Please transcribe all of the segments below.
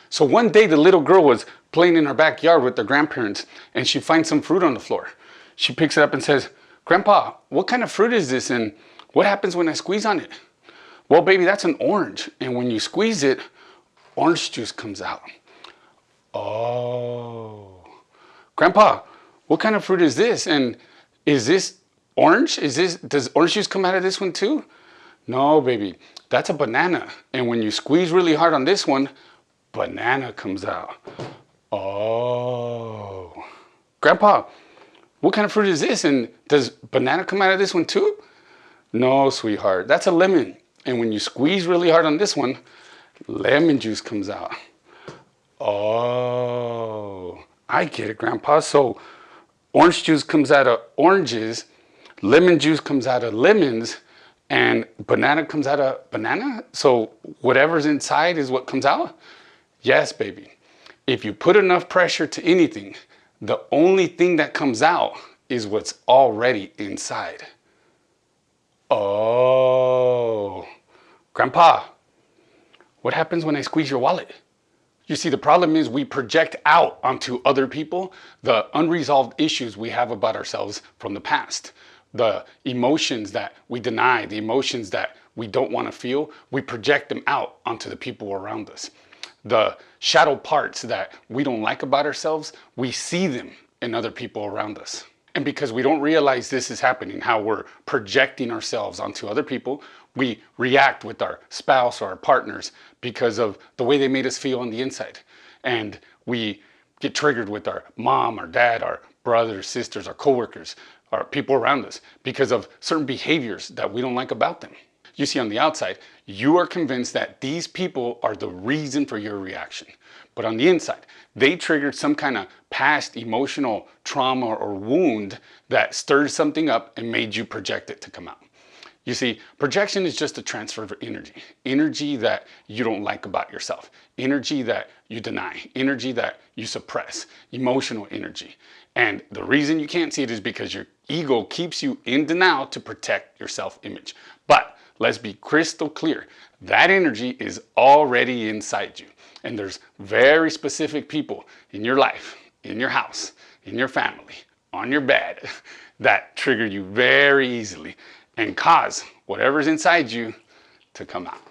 So one day the little girl was playing in her backyard with their grandparents and she finds some fruit on the floor. She picks it up and says, "Grandpa, what kind of fruit is this and what happens when I squeeze on it?" "Well, baby, that's an orange. And when you squeeze it, orange juice comes out." "Oh." "Grandpa, what kind of fruit is this? And is this orange? Does orange juice come out of this one too?" "No, baby, that's a banana. And when you squeeze really hard on this one, banana comes out." "Oh." "Grandpa, what kind of fruit is this? And does banana come out of this one too?" "No, sweetheart, that's a lemon. And when you squeeze really hard on this one, lemon juice comes out." "Oh, I get it, Grandpa. So orange juice comes out of oranges, lemon juice comes out of lemons, and banana comes out of banana? So whatever's inside is what comes out?" "Yes, baby. If you put enough pressure to anything, the only thing that comes out is what's already inside." "Oh." "Grandpa, what happens when I squeeze your wallet?" You see, the problem is we project out onto other people the unresolved issues we have about ourselves from the past. The emotions that we deny, the emotions that we don't want to feel, we project them out onto the people around us. The shadow parts that we don't like about ourselves, we see them in other people around us. And because we don't realize this is happening, how we're projecting ourselves onto other people, we react with our spouse or our partners because of the way they made us feel on the inside. And we get triggered with our mom, our dad, our brothers, sisters, our coworkers, our people around us because of certain behaviors that we don't like about them. You see, on the outside, you are convinced that these people are the reason for your reaction. But on the inside, they triggered some kind of past emotional trauma or wound that stirred something up and made you project it to come out. You see, projection is just a transfer of energy. Energy that you don't like about yourself. Energy that you deny. Energy that you suppress. Emotional energy. And the reason you can't see it is because your ego keeps you in denial to protect your self-image. But let's be crystal clear. That energy is already inside you. And there's very specific people in your life, in your house, in your family, on your bed, that trigger you very easily and cause whatever's inside you to come out.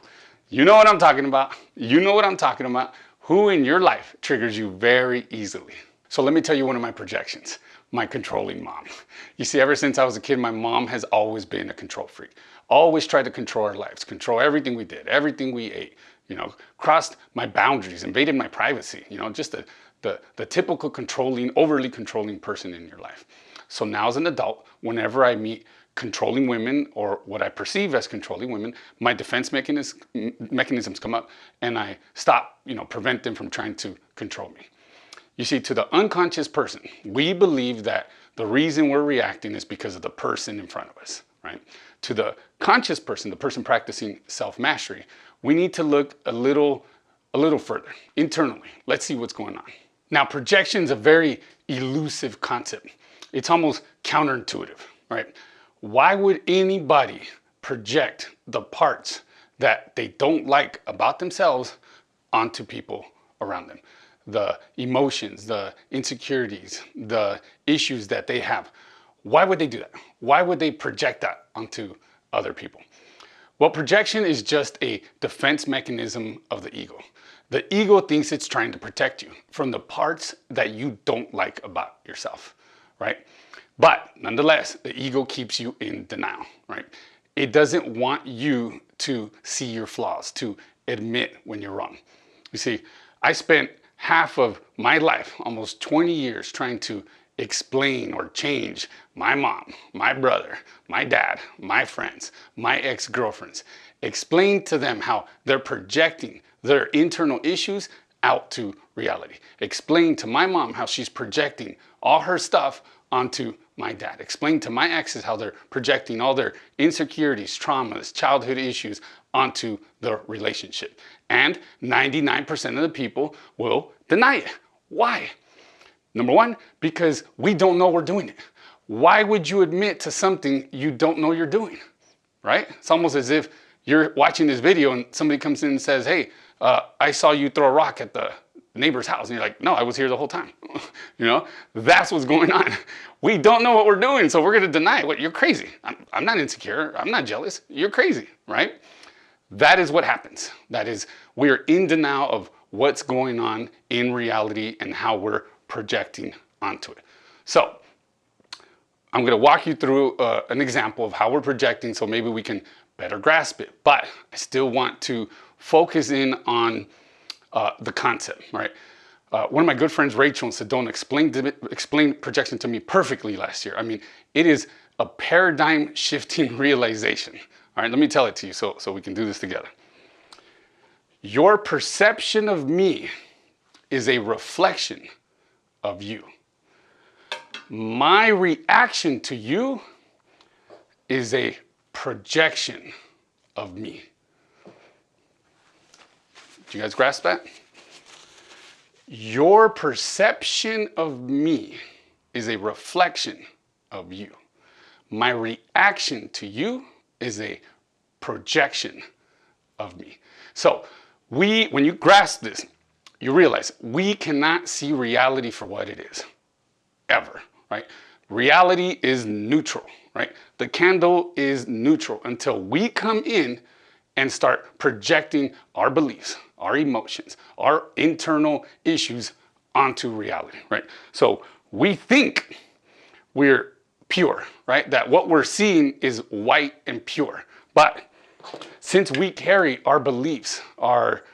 You know what I'm talking about. You know what I'm talking about. Who in your life triggers you very easily? So let me tell you one of my projections. My controlling mom. You see, ever since I was a kid, my mom has always been a control freak. Always tried to control our lives, control everything we did, everything we ate, crossed my boundaries, invaded my privacy, just the typical controlling, overly controlling person in your life. So now as an adult, whenever I meet controlling women or what I perceive as controlling women, my defense mechanisms come up and I stop, prevent them from trying to control me. You see, to the unconscious person, we believe that the reason we're reacting is because of the person in front of us, right? To the conscious person, the person practicing self-mastery, we need to look a little further, internally. Let's see what's going on. Now, projection is a very elusive concept. It's almost counterintuitive, right? Why would anybody project the parts that they don't like about themselves onto people around them? The emotions, the insecurities, the issues that they have. Why would they do that? Why would they project that onto other people? Well, projection is just a defense mechanism of the ego. The ego thinks it's trying to protect you from the parts that you don't like about yourself, right? But nonetheless, the ego keeps you in denial, right? It doesn't want you to see your flaws, to admit when you're wrong. You see, I spent half of my life, almost 20 years, trying to explain or change my mom, my brother, my dad, my friends, my ex-girlfriends. Explain to them how they're projecting their internal issues out to reality. Explain to my mom how she's projecting all her stuff onto my dad. Explain to my exes how they're projecting all their insecurities, traumas, childhood issues onto the relationship. And 99% of the people will deny it. Why? Number one, because we don't know we're doing it. Why would you admit to something you don't know you're doing, right? It's almost as if you're watching this video and somebody comes in and says, "Hey, I saw you throw a rock at the neighbor's house. And you're like, no, I was here the whole time. You know, that's what's going on. We don't know what we're doing, so we're going to deny it. What? You're crazy. I'm not insecure. I'm not jealous. You're crazy, right? That is what happens. That is, we're in denial of what's going on in reality and how we're projecting onto it. So I'm going to walk you through an example of how we're projecting so maybe we can better grasp it. But I still want to focus in on the concept, right? One of my good friends, Rachel, said, "Don't explain projection to me perfectly" last year. I mean, it is a paradigm shifting realization. All right, let me tell it to you so we can do this together. Your perception of me is a reflection of you. My reaction to you is a projection of me. Do you guys grasp that? Your perception of me is a reflection of you. My reaction to you is a projection of me. So when you grasp this, you realize we cannot see reality for what it is, ever, right? Reality is neutral, right? The candle is neutral until we come in and start projecting our beliefs, our emotions, our internal issues onto reality, right? So we think we're pure, right? That what we're seeing is white and pure. But since we carry our beliefs, our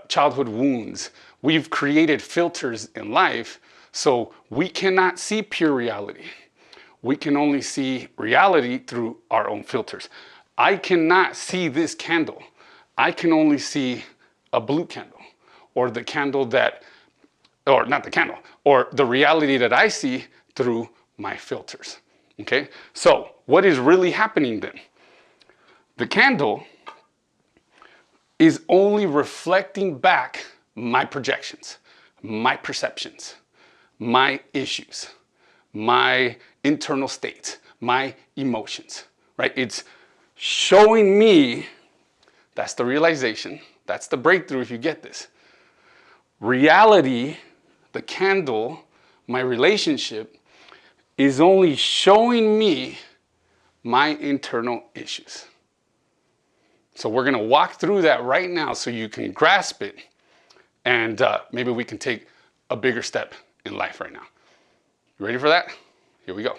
childhood wounds, we've created filters in life, so we cannot see pure reality. We can only see reality through our own filters. I cannot see this candle. I can only see a blue candle, or the candle that, or not the candle, or the reality that I see through my filters. Okay, so what is really happening then? The candle is only reflecting back my projections, my perceptions, my issues, my internal states, my emotions, right? It's showing me, that's the realization, that's the breakthrough if you get this. Reality, the candle, my relationship, is only showing me my internal issues. So we're going to walk through that right now so you can grasp it, and maybe we can take a bigger step in life right now. You ready for that? Here we go.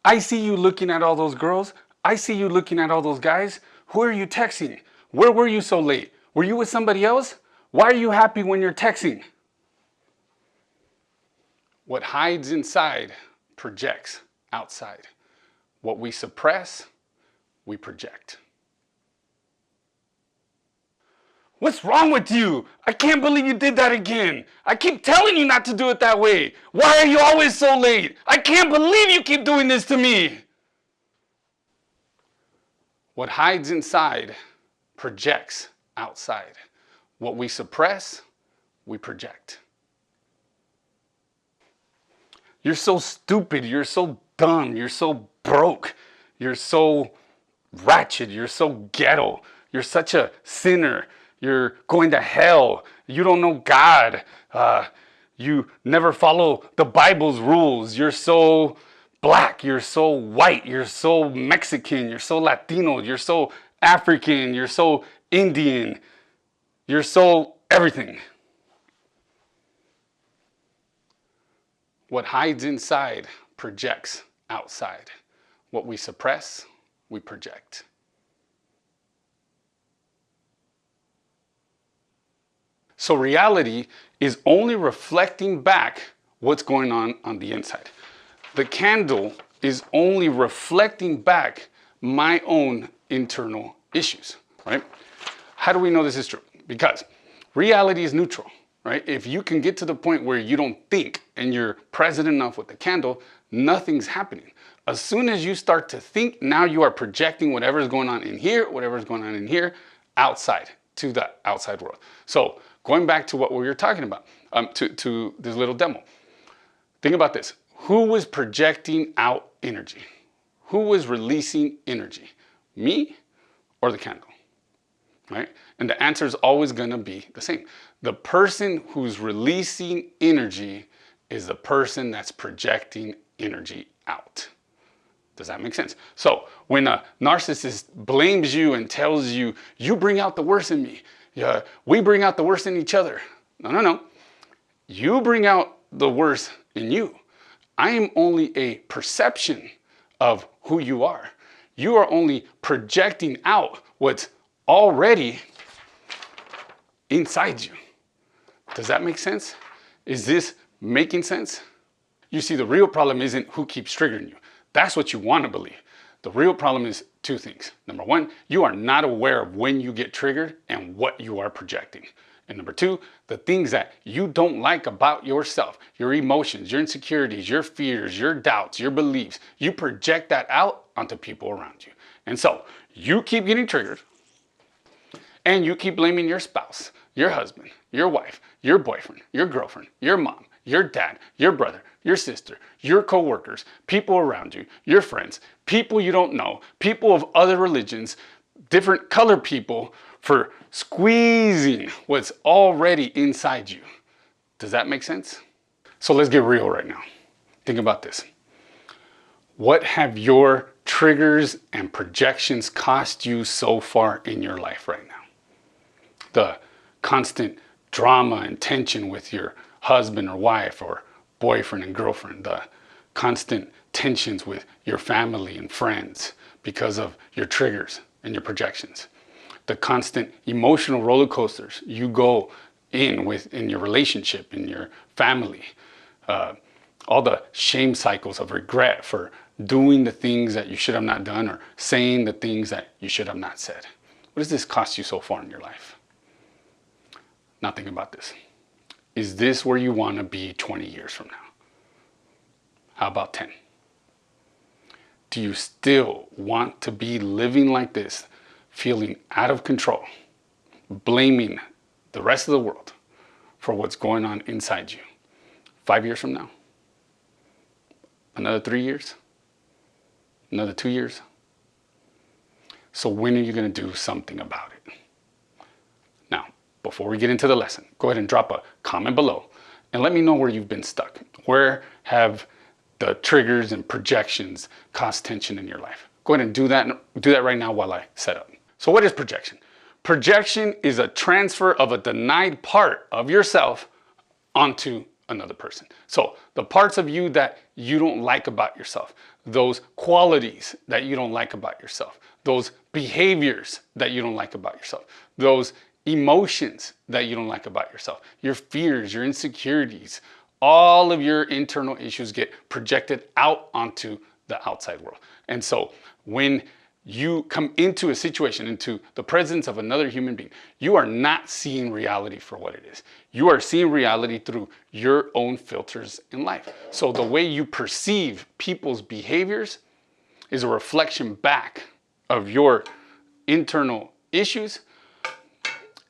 I see you looking at all those girls. I see you looking at all those guys. Who are you texting? Where were you so late? Were you with somebody else? Why are you happy when you're texting? What hides inside projects outside. What we suppress, we project. What's wrong with you? I can't believe you did that again. I keep telling you not to do it that way. Why are you always so late? I can't believe you keep doing this to me. What hides inside projects outside. What we suppress, we project. You're so stupid. You're so dumb. You're so broke. You're so ratchet. You're so ghetto. You're such a sinner. You're going to hell. You don't know God. You never follow the Bible's rules. You're so black. You're so white. You're so Mexican. You're so Latino. You're so African. You're so Indian. You're so everything. What hides inside projects outside. What we suppress, we project. So reality is only reflecting back what's going on the inside. The candle is only reflecting back my own internal issues, right? How do we know this is true? Because reality is neutral, right? If you can get to the point where you don't think and you're present enough with the candle, nothing's happening. As soon as you start to think, now you are projecting whatever's going on in here, whatever's going on in here, outside, to the outside world. So going back to what we were talking about, to this little demo. Think about this. Who was projecting out energy? Who was releasing energy? Me or the candle? right? And the answer is always going to be the same. The person who's releasing energy is the person that's projecting energy out. Does that make sense? So when a narcissist blames you and tells you, you bring out the worst in me, we bring out the worst in each other. No. You bring out the worst in you. I am only a perception of who you are. You are only projecting out what's already inside you. Does that make sense? Is this making sense? You see, the real problem isn't who keeps triggering you. That's what you want to believe. The real problem is two things. Number one, you are not aware of when you get triggered and what you are projecting. And number two, the things that you don't like about yourself, your emotions, your insecurities, your fears, your doubts, your beliefs, you project that out onto people around you. And so you keep getting triggered and you keep blaming your spouse, your husband, your wife, your boyfriend, your girlfriend, your mom, your dad, your brother, your sister, your coworkers, people around you, your friends, people you don't know, people of other religions, different color people, for squeezing what's already inside you. Does that make sense? So let's get real right now. Think about this. What have your triggers and projections cost you so far in your life right now? The constant drama and tension with your husband or wife or boyfriend and girlfriend, the constant tensions with your family and friends because of your triggers and your projections, the constant emotional roller coasters you go in your relationship, in your family, all the shame cycles of regret for doing the things that you should have not done or saying the things that you should have not said. What does this cost you so far in your life? Now think about this. Is this where you want to be 20 years from now? How about 10? Do you still want to be living like this, feeling out of control, blaming the rest of the world for what's going on inside you? 5 years from now? Another 3 years? Another 2 years? So when are you going to do something about it? Now, before we get into the lesson, go ahead and drop a comment below and let me know where you've been stuck. Where have the triggers and projections caused tension in your life? Go ahead and do that right now while I set up. So what is projection? Projection is a transfer of a denied part of yourself onto another person. So the parts of you that you don't like about yourself, those qualities that you don't like about yourself, those behaviors that you don't like about yourself, those emotions that you don't like about yourself, your fears, your insecurities, all of your internal issues get projected out onto the outside world. And so when you come into a situation, into the presence of another human being, you are not seeing reality for what it is. You are seeing reality through your own filters in life. So the way you perceive people's behaviors is a reflection back of your internal issues,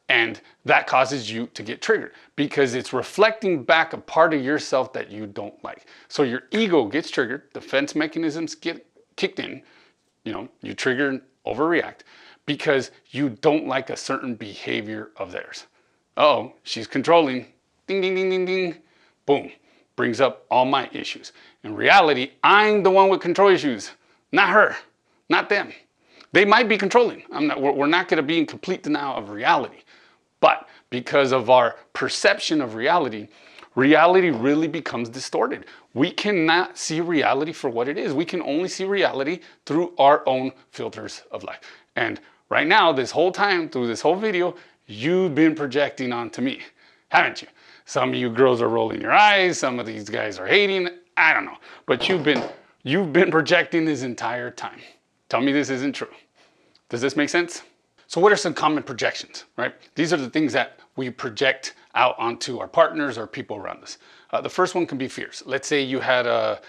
and that causes you to get triggered because it's reflecting back a part of yourself that you don't like. So your ego gets triggered, defense mechanisms get kicked in, you trigger and overreact because you don't like a certain behavior of theirs. Uh-oh, she's controlling. Ding, ding, ding, ding, ding. Boom. Brings up all my issues. In reality, I'm the one with control issues, not her, not them. They might be controlling. We're not going to be in complete denial of reality. But because of our perception of reality, reality really becomes distorted. We cannot see reality for what it is. We can only see reality through our own filters of life. And right now, this whole time, through this whole video, you've been projecting onto me, haven't you? Some of you girls are rolling your eyes. Some of these guys are hating. I don't know. But you've been projecting this entire time. Tell me this isn't true. Does this make sense? So what are some common projections, right? These are the things that we project out onto our partners or people around us. The first one can be fears. Let's say you have a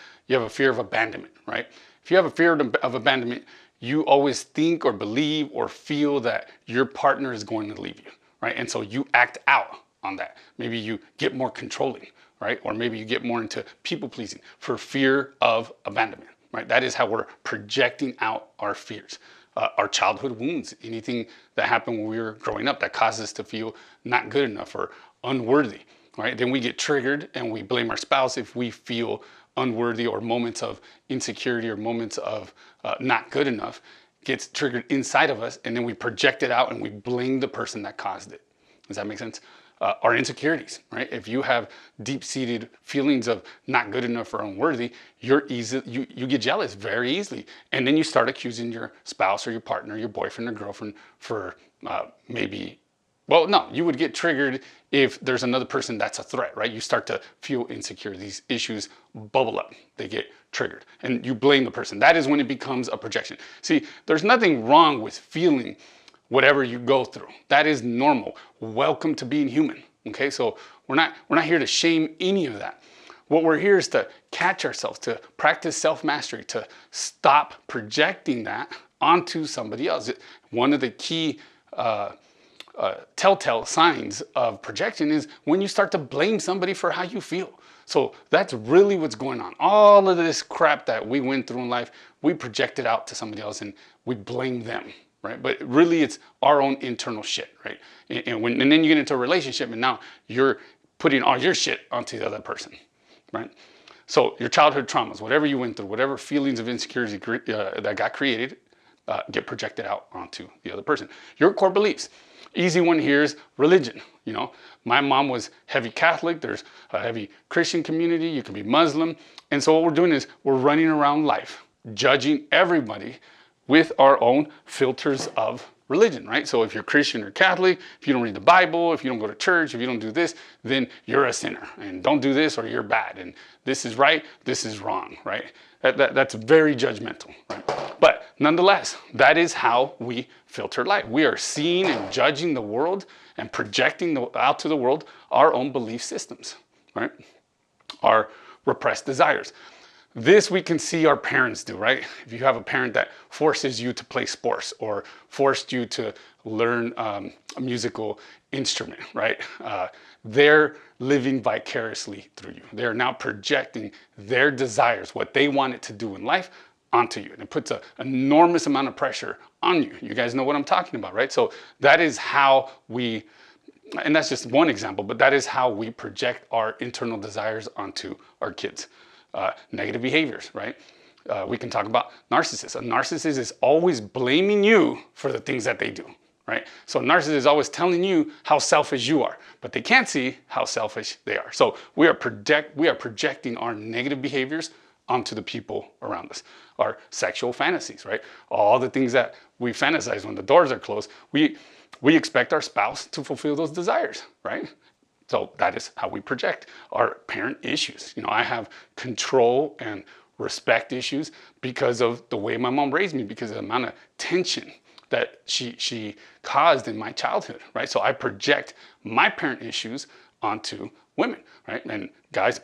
fear of abandonment, right? If you have a fear of abandonment, you always think or believe or feel that your partner is going to leave you, right? And so you act out on that. Maybe you get more controlling, right? Or maybe you get more into people pleasing for fear of abandonment, right? That is how we're projecting out our fears. our childhood wounds, anything that happened when we were growing up that caused us to feel not good enough or unworthy, right? Then we get triggered and we blame our spouse if we feel unworthy, or moments of insecurity or moments of not good enough gets triggered inside of us, and then we project it out and we blame the person that caused it. Does that make sense? Our insecurities, right? If you have deep-seated feelings of not good enough or unworthy, you get jealous very easily, and then you start accusing your spouse or your partner, your boyfriend or girlfriend for well, no, you would get triggered if there's another person that's a threat, right? You start to feel insecure. These issues bubble up. They get triggered, and you blame the person. That is when it becomes a projection. See, there's nothing wrong with feeling whatever you go through. That is normal. Welcome to being human. Okay, so we're not here to shame any of that. What we're here is to catch ourselves, to practice self-mastery, to stop projecting that onto somebody else. One of the key telltale signs of projection is when you start to blame somebody for how you feel. So that's really what's going on. All of this crap that we went through in life, we project it out to somebody else and we blame them, right? But really it's our own internal shit, right? And then you get into a relationship and now you're putting all your shit onto the other person, right? So your childhood traumas, whatever you went through, whatever feelings of insecurity that got created, get projected out onto the other person. Your core beliefs. Easy one here is religion. You know, my mom was heavy Catholic. There's a heavy Christian community. You can be Muslim. And so what we're doing is we're running around life, judging everybody with our own filters of religion, right? So if you're Christian or Catholic, if you don't read the Bible, if you don't go to church, if you don't do this, then you're a sinner. And don't do this or you're bad. And this is right, this is wrong, right? That's very judgmental, right? But nonetheless, that is how we filter life. We are seeing and judging the world and projecting out to the world our own belief systems, right? Our repressed desires. This we can see our parents do, right? If you have a parent that forces you to play sports or forced you to learn a musical instrument, right? They're living vicariously through you. They're now projecting their desires, what they wanted to do in life, onto you. And it puts an enormous amount of pressure on you. You guys know what I'm talking about, right? So that is how we, and that's just one example, but that is how we project our internal desires onto our kids. Negative behaviors, right? We can talk about narcissists. A narcissist is always blaming you for the things that they do, right? So a narcissist is always telling you how selfish you are, but they can't see how selfish they are. So we are projecting our negative behaviors onto the people around us. Our sexual fantasies, right? All the things that we fantasize when the doors are closed, we expect our spouse to fulfill those desires, right? So that is how we project our parent issues. You know, I have control and respect issues because of the way my mom raised me, because of the amount of tension that she caused in my childhood, right? So I project my parent issues onto women, right? And guys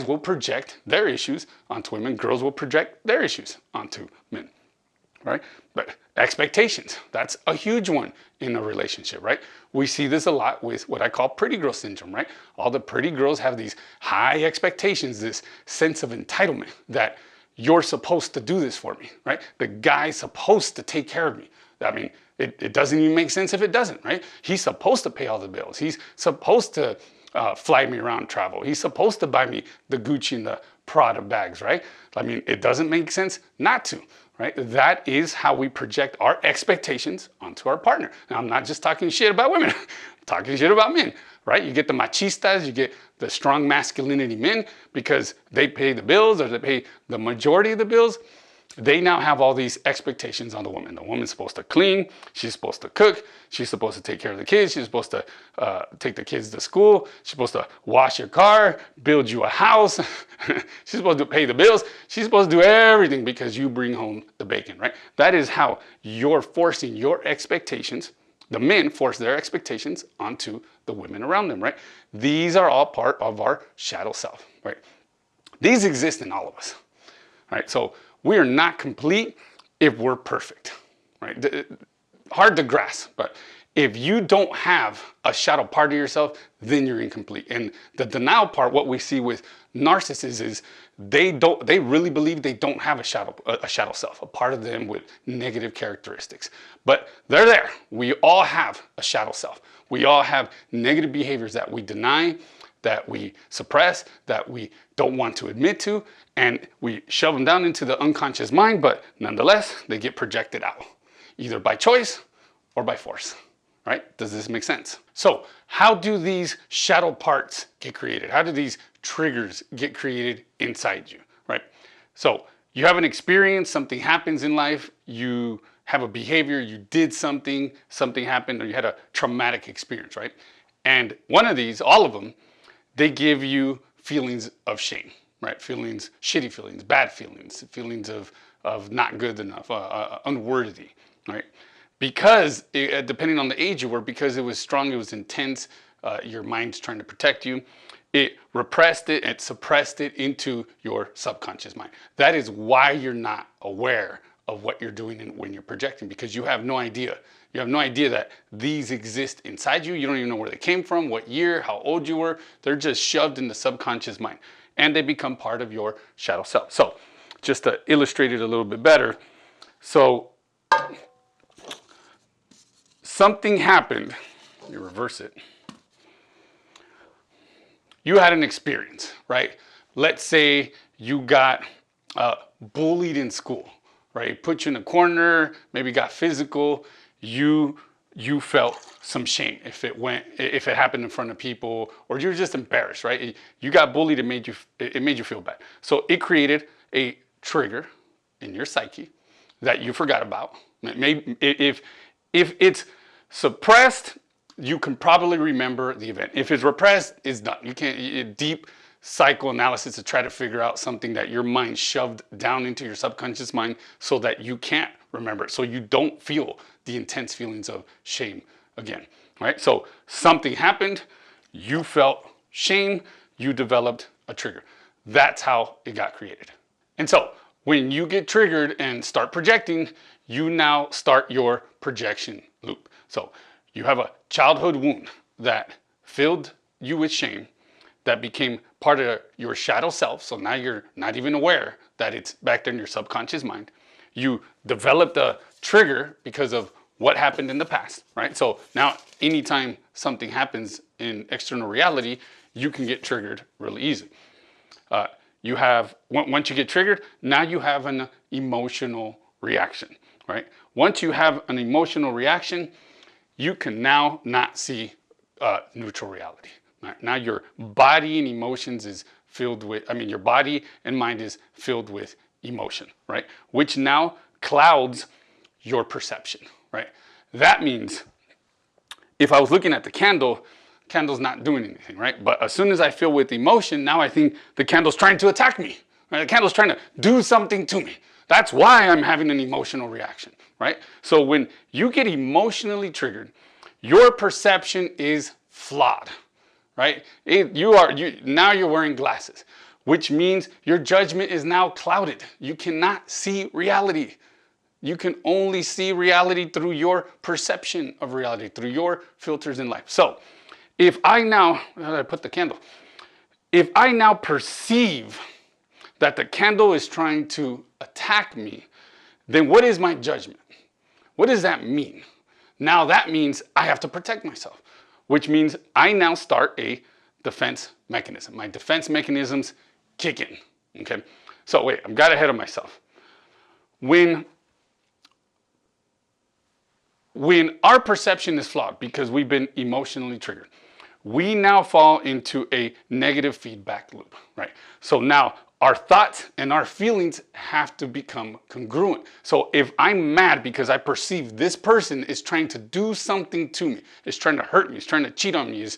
will project their issues onto women. Girls will project their issues onto men, right? But expectations, that's a huge one in a relationship, right? We see this a lot with what I call pretty girl syndrome, right? All the pretty girls have these high expectations, this sense of entitlement that you're supposed to do this for me, right? The guy's supposed to take care of me. I mean, it doesn't even make sense if it doesn't, right? He's supposed to pay all the bills. He's supposed to fly me around, travel. He's supposed to buy me the Gucci and the Prada bags, right? I mean, it doesn't make sense not to. Right? That is how we project our expectations onto our partner. Now, I'm not just talking shit about women, I'm talking shit about men, right? You get the machistas, you get the strong masculinity men because they pay the bills or they pay the majority of the bills. They now have all these expectations on the woman. The woman's supposed to clean, she's supposed to cook, she's supposed to take care of the kids, she's supposed to take the kids to school, she's supposed to wash your car, build you a house, she's supposed to pay the bills, she's supposed to do everything because you bring home the bacon, right? That is how you're forcing your expectations, the men force their expectations onto the women around them, right? These are all part of our shadow self, right? These exist in all of us, right? So we are not complete if we're perfect, right? Hard to grasp, but If you don't have a shadow part of yourself, then you're incomplete. And the denial part, what we see with narcissists is they really believe they don't have a shadow self, a part of them with negative characteristics. But they're there. We all have a shadow self. We all have negative behaviors that we deny, that we suppress, that we don't want to admit to, and we shove them down into the unconscious mind, but nonetheless, they get projected out, either by choice or by force. Right? Does this make sense? So how do these shadow parts get created? How do these triggers get created inside you? Right? So you have an experience, something happens in life, you have a behavior, you did something, something happened, or you had a traumatic experience, right? And one of these, all of them, they give you feelings of shame, right? Feelings, shitty feelings, bad feelings, feelings of not good enough, unworthy, right? Because, depending on the age you were, because it was strong, it was intense, your mind's trying to protect you, it repressed it, it suppressed it into your subconscious mind. That is why you're not aware of what you're doing when you're projecting, because you have no idea. You have no idea that these exist inside you. You don't even know where they came from, what year, how old you were. They're just shoved in the subconscious mind, and they become part of your shadow self. So just to illustrate it a little bit better, so something happened, you reverse it. You had an experience, right? Let's say you got bullied in school, right? Put you in a corner, maybe got physical. You felt some shame if it happened in front of people, or you're just embarrassed, right? You got bullied, it made you feel bad. So it created a trigger in your psyche that you forgot about. Maybe if it's suppressed, you can probably remember the event. If it's repressed, it's done. You can't, deep psychoanalysis to try to figure out something that your mind shoved down into your subconscious mind so that you can't remember it, so you don't feel the intense feelings of shame again, right? So something happened, you felt shame, you developed a trigger. That's how it got created. And so when you get triggered and start projecting, you now start your projection loop. So you have a childhood wound that filled you with shame, that became part of your shadow self. So now you're not even aware that it's back there in your subconscious mind. You developed a trigger because of what happened in the past, right? So now anytime something happens in external reality, you can get triggered really easy. Once you get triggered, now you have an emotional reaction, right? Once you have an emotional reaction, you can now not see neutral reality. Right? Now your body and emotions is filled with, your body and mind is filled with emotion, right? Which now clouds your perception, right? That means if I was looking at the candle's not doing anything, right? But as soon as I feel with emotion, now I think the candle's trying to attack me, right? The candle's trying to do something to me. That's why I'm having an emotional reaction, right? So when you get emotionally triggered, your perception is flawed, right? Now you're wearing glasses, which means your judgment is now clouded. You cannot see reality. You can only see reality through your perception of reality, through your filters in life. So if I now, how did I put the candle? If I now perceive that the candle is trying to attack me, then what is my judgment? What does that mean? Now that means I have to protect myself, which means I now start a defense mechanism. My defense mechanisms kick in, okay? So wait, I've got ahead of myself. When our perception is flawed because we've been emotionally triggered, we now fall into a negative feedback loop, right? So now our thoughts and our feelings have to become congruent. So if I'm mad because I perceive this person is trying to do something to me, is trying to hurt me, is trying to cheat on me,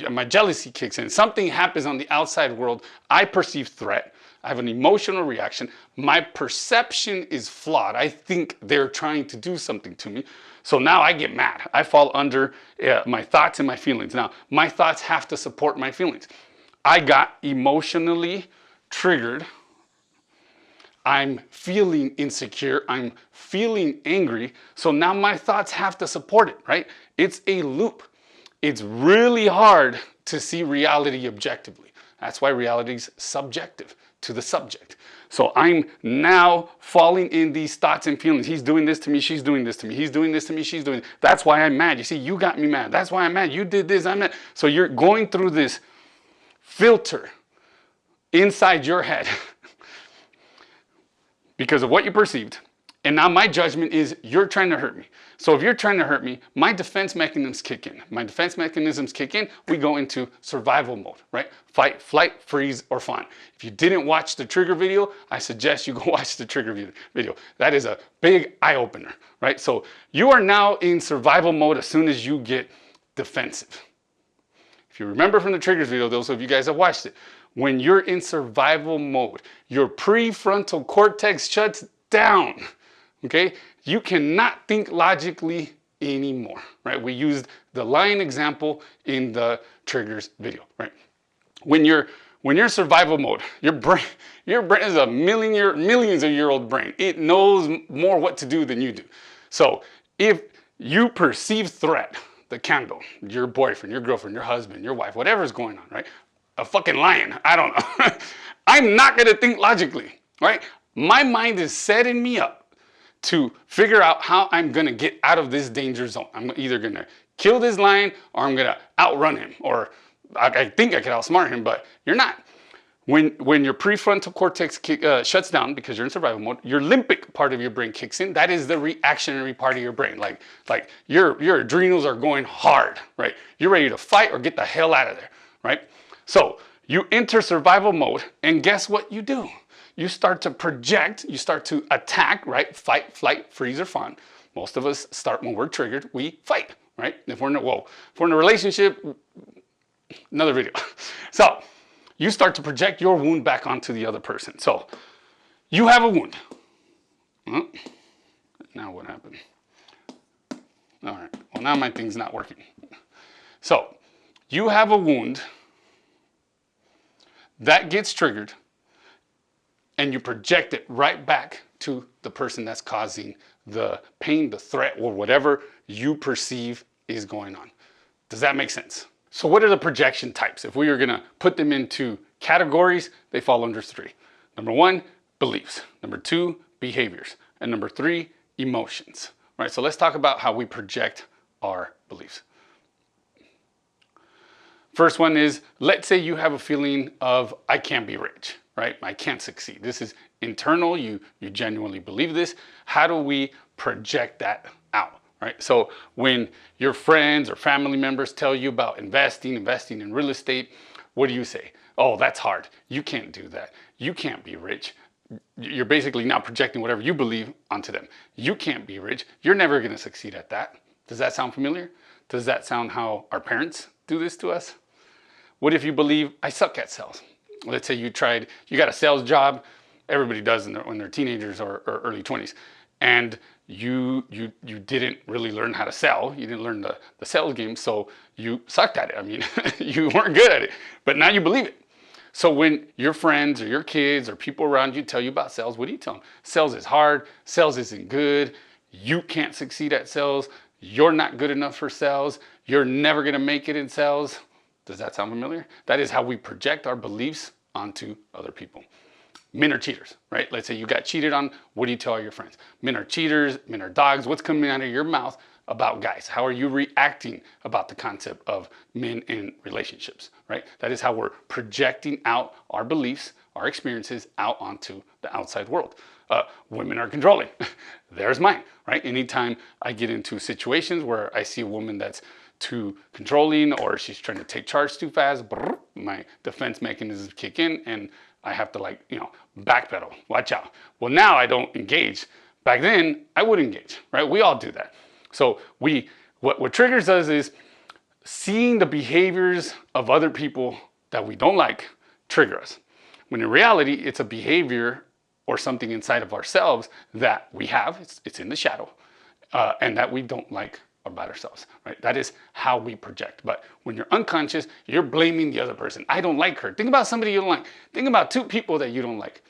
my jealousy kicks in, something happens on the outside world, I perceive threat, I have an emotional reaction, my perception is flawed, I think they're trying to do something to me, so now I get mad. I fall under my thoughts and my feelings. Now, my thoughts have to support my feelings. I got emotionally triggered. I'm feeling insecure, I'm feeling angry, so now my thoughts have to support it, right? It's a loop. It's really hard to see reality objectively. That's why reality is subjective to the subject. So I'm now falling in these thoughts and feelings. He's doing this to me, she's doing this to me. He's doing this to me, she's doing this. That's why I'm mad. You see, you got me mad. That's why I'm mad. You did this, I'm mad. So you're going through this filter inside your head because of what you perceived. And now my judgment is you're trying to hurt me. So if you're trying to hurt me, my defense mechanisms kick in. My defense mechanisms kick in, we go into survival mode, right? Fight, flight, freeze, or fawn. If you didn't watch the trigger video, I suggest you go watch the trigger video. That is a big eye-opener, right? So you are now in survival mode as soon as you get defensive. If you remember from the triggers video, those of you guys have watched it, when you're in survival mode, your prefrontal cortex shuts down, okay? You cannot think logically anymore, right? We used the lion example in the triggers video, right? When you're in survival mode, your brain is a millions of year old brain. It knows more what to do than you do. So if you perceive threat, the candle, your boyfriend, your girlfriend, your husband, your wife, whatever's going on, right? A fucking lion, I don't know. I'm not gonna think logically, right? My mind is setting me up to figure out how I'm gonna get out of this danger zone. I'm either gonna kill this lion or I'm gonna outrun him, or I think I could outsmart him, but you're not. When your prefrontal cortex shuts down because you're in survival mode, your limbic part of your brain kicks in. That is the reactionary part of your brain. Like your adrenals are going hard, right? You're ready to fight or get the hell out of there, right? So you enter survival mode, and guess what you do? You start to project, you start to attack, right? Fight, flight, freeze, or fawn. Most of us start when we're triggered, we fight, right? If we're in a relationship, another video. So you start to project your wound back onto the other person. So you have a wound. Now what happened? All right, well now my thing's not working. So you have a wound that gets triggered, and you project it right back to the person that's causing the pain, the threat, or whatever you perceive is going on. Does that make sense? So what are the projection types? If we were gonna put them into categories, they fall under 3. Number 1, beliefs. Number 2, behaviors. And number 3, emotions. Right, so let's talk about how we project our beliefs. First one is, let's say you have a feeling of, I can't be rich, right? I can't succeed. This is internal, you genuinely believe this. How do we project that out, right? So when your friends or family members tell you about investing in real estate, what do you say? Oh, that's hard. You can't do that. You can't be rich. You're basically now projecting whatever you believe onto them. You can't be rich. You're never gonna succeed at that. Does that sound familiar? Does that sound how our parents do this to us? What if you believe I suck at sales? Let's say you got a sales job, everybody does when they're teenagers or early 20s, and you didn't really learn how to sell. You didn't learn the sales game, so you sucked at it. I mean, you weren't good at it, but now you believe it. So when your friends or your kids or people around you tell you about sales, what do you tell them? Sales is hard, sales isn't good, you can't succeed at sales, you're not good enough for sales, you're never gonna make it in sales. Does that sound familiar? That is how we project our beliefs onto other people. Men are cheaters, right? Let's say you got cheated on, what do you tell all your friends? Men are cheaters, men are dogs. What's coming out of your mouth about guys? How are you reacting about the concept of men in relationships, right? That is how we're projecting out our beliefs, our experiences out onto the outside world. Women are controlling. There's mine, right? Anytime I get into situations where I see a woman that's too controlling or she's trying to take charge too fast, my defense mechanisms kick in and I have to backpedal, watch out. Well, now I don't engage. Back then, I would engage, right? We all do that. So what triggers us is seeing the behaviors of other people that we don't like trigger us. When in reality, it's a behavior or something inside of ourselves that we have, it's in the shadow, and that we don't like about ourselves, right? That is how we project. But when you're unconscious, you're blaming the other person. I don't like her. Think about somebody you don't like. Think about 2 people that you don't like.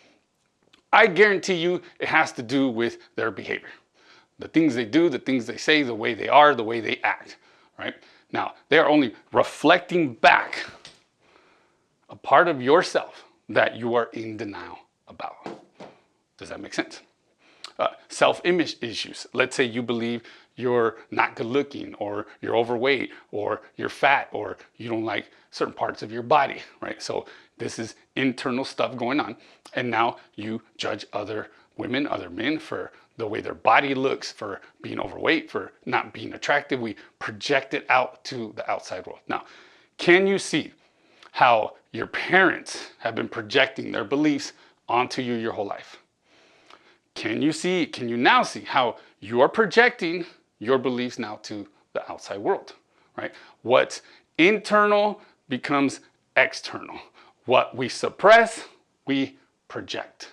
I guarantee you it has to do with their behavior. The things they do, the things they say, the way they are, the way they act, right? Now, they are only reflecting back a part of yourself that you are in denial about. Does that make sense? Self-image issues. Let's say you believe you're not good looking, or you're overweight, or you're fat, or you don't like certain parts of your body, right? So this is internal stuff going on. And now you judge other women, other men for the way their body looks, for being overweight, for not being attractive. We project it out to the outside world. Now, can you see how your parents have been projecting their beliefs onto you your whole life? Can you now see how you are projecting your beliefs now to the outside world, right? What's internal becomes external. What we suppress, we project,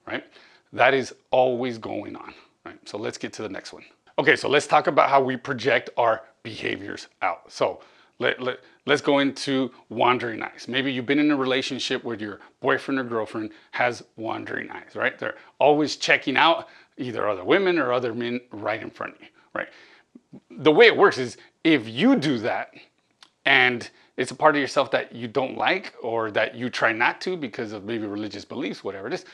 right? That is always going on, right? So let's get to the next one. Okay, so let's talk about how we project our behaviors out. So let's go into wandering eyes. Maybe you've been in a relationship where your boyfriend or girlfriend has wandering eyes, right? They're always checking out either other women or other men right in front of you, right? The way it works is if you do that and it's a part of yourself that you don't like, or that you try not to because of maybe religious beliefs, whatever it is,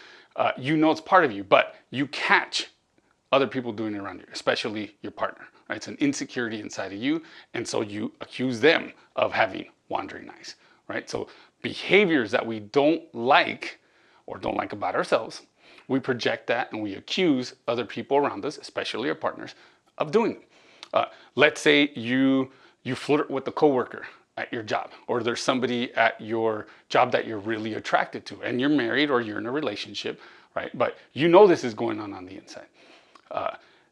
you know it's part of you, but you catch other people doing it around you, especially your partner, right? It's an insecurity inside of you, and so you accuse them of having wandering eyes, right? So behaviors that we don't like or don't like about ourselves, we project that and we accuse other people around us, especially our partners, of doing them. Let's say you flirt with a coworker at your job, or there's somebody at your job that you're really attracted to, and you're married or you're in a relationship, right? But you know this is going on the inside.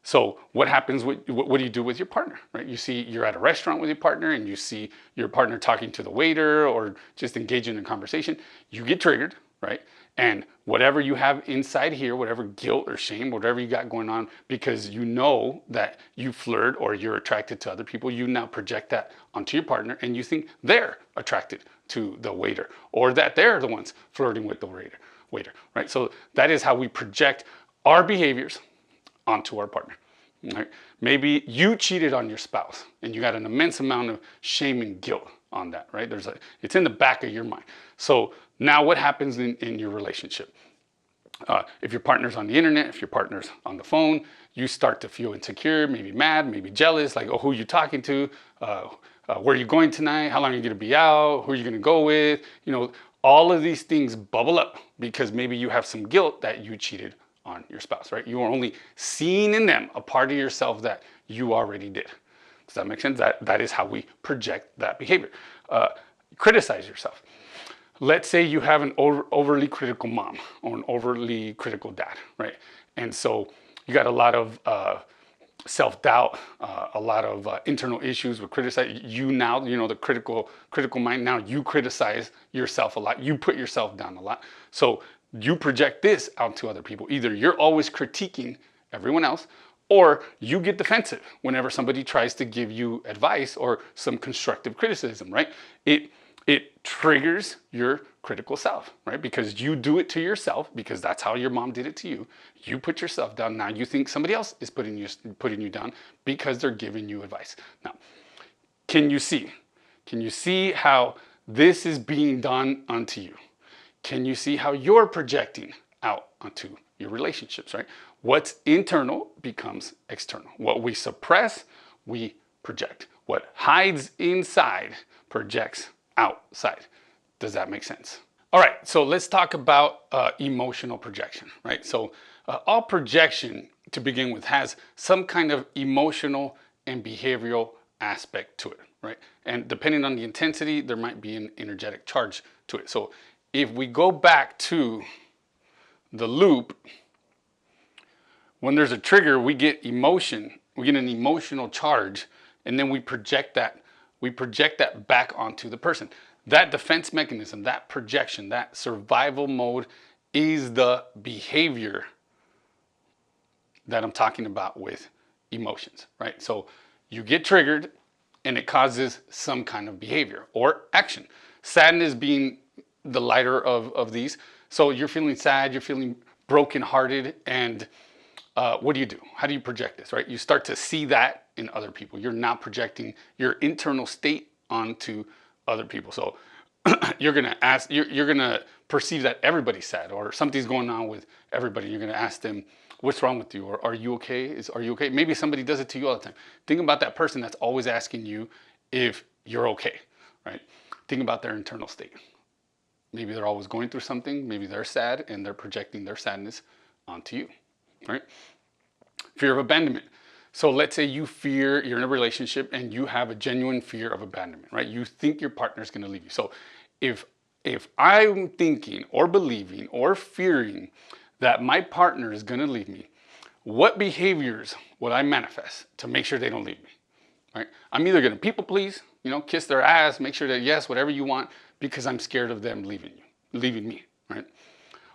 So what happens what do you do with your partner, right? You see you're at a restaurant with your partner and you see your partner talking to the waiter or just engaging in a conversation. You get triggered, right? And whatever you have inside here, whatever guilt or shame, whatever you got going on, because you know that you flirt or you're attracted to other people, you now project that onto your partner and you think they're attracted to the waiter, or that they're the ones flirting with the waiter, right? So that is how we project our behaviors onto our partner. Right? Maybe you cheated on your spouse and you got an immense amount of shame and guilt on that, right? It's in the back of your mind. So now what happens in your relationship? If your partner's on the internet, if your partner's on the phone, you start to feel insecure, maybe mad, maybe jealous, like, oh, who are you talking to? Where are you going tonight? How long are you gonna be out? Who are you gonna go with? You know, all of these things bubble up because maybe you have some guilt that you cheated on your spouse, right? You are only seeing in them a part of yourself that you already did. Does that make sense? That is how we project that behavior. Criticize yourself. Let's say you have an overly critical mom or an overly critical dad, right? And so you got a lot of self-doubt, a lot of internal issues with criticize. You now, you know, the critical mind, now you criticize yourself a lot. You put yourself down a lot. So you project this out to other people. Either you're always critiquing everyone else, or you get defensive whenever somebody tries to give you advice or some constructive criticism, right? It triggers your critical self, right? Because you do it to yourself, because that's how your mom did it to you. You put yourself down. Now you think somebody else is putting you down because they're giving you advice. Now, can you see how this is being done unto you? Can you see how you're projecting out onto your relationships, right? What's internal becomes external. What we suppress, we project. What hides inside projects outside. Does that make sense? All right, so let's talk about emotional projection, right? So all projection, to begin with, has some kind of emotional and behavioral aspect to it, right? And depending on the intensity, there might be an energetic charge to it. So if we go back to the loop, when there's a trigger, we get emotion, we get an emotional charge, and then we project that back onto the person. That defense mechanism, that projection, that survival mode is the behavior that I'm talking about with emotions, right? So you get triggered and it causes some kind of behavior or action. Sadness being the lighter of these. So you're feeling sad, you're feeling brokenhearted, and what do? How do you project this, right? You start to see that in other people. You're not projecting your internal state onto other people. So you're gonna ask, you're gonna perceive that everybody's sad or something's going on with everybody. You're gonna ask them, what's wrong with you? Or are you okay? Are you okay? Maybe somebody does it to you all the time. Think about that person that's always asking you if you're okay, right? Think about their internal state. Maybe they're always going through something. Maybe they're sad and they're projecting their sadness onto you, right? Fear of abandonment. So let's say you fear, you're in a relationship and you have a genuine fear of abandonment, right? You think your partner's gonna leave you. So if I'm thinking or believing or fearing that my partner is gonna leave me, what behaviors would I manifest to make sure they don't leave me, right? I'm either gonna people please, kiss their ass, make sure that yes, whatever you want, because I'm scared of them leaving me, right?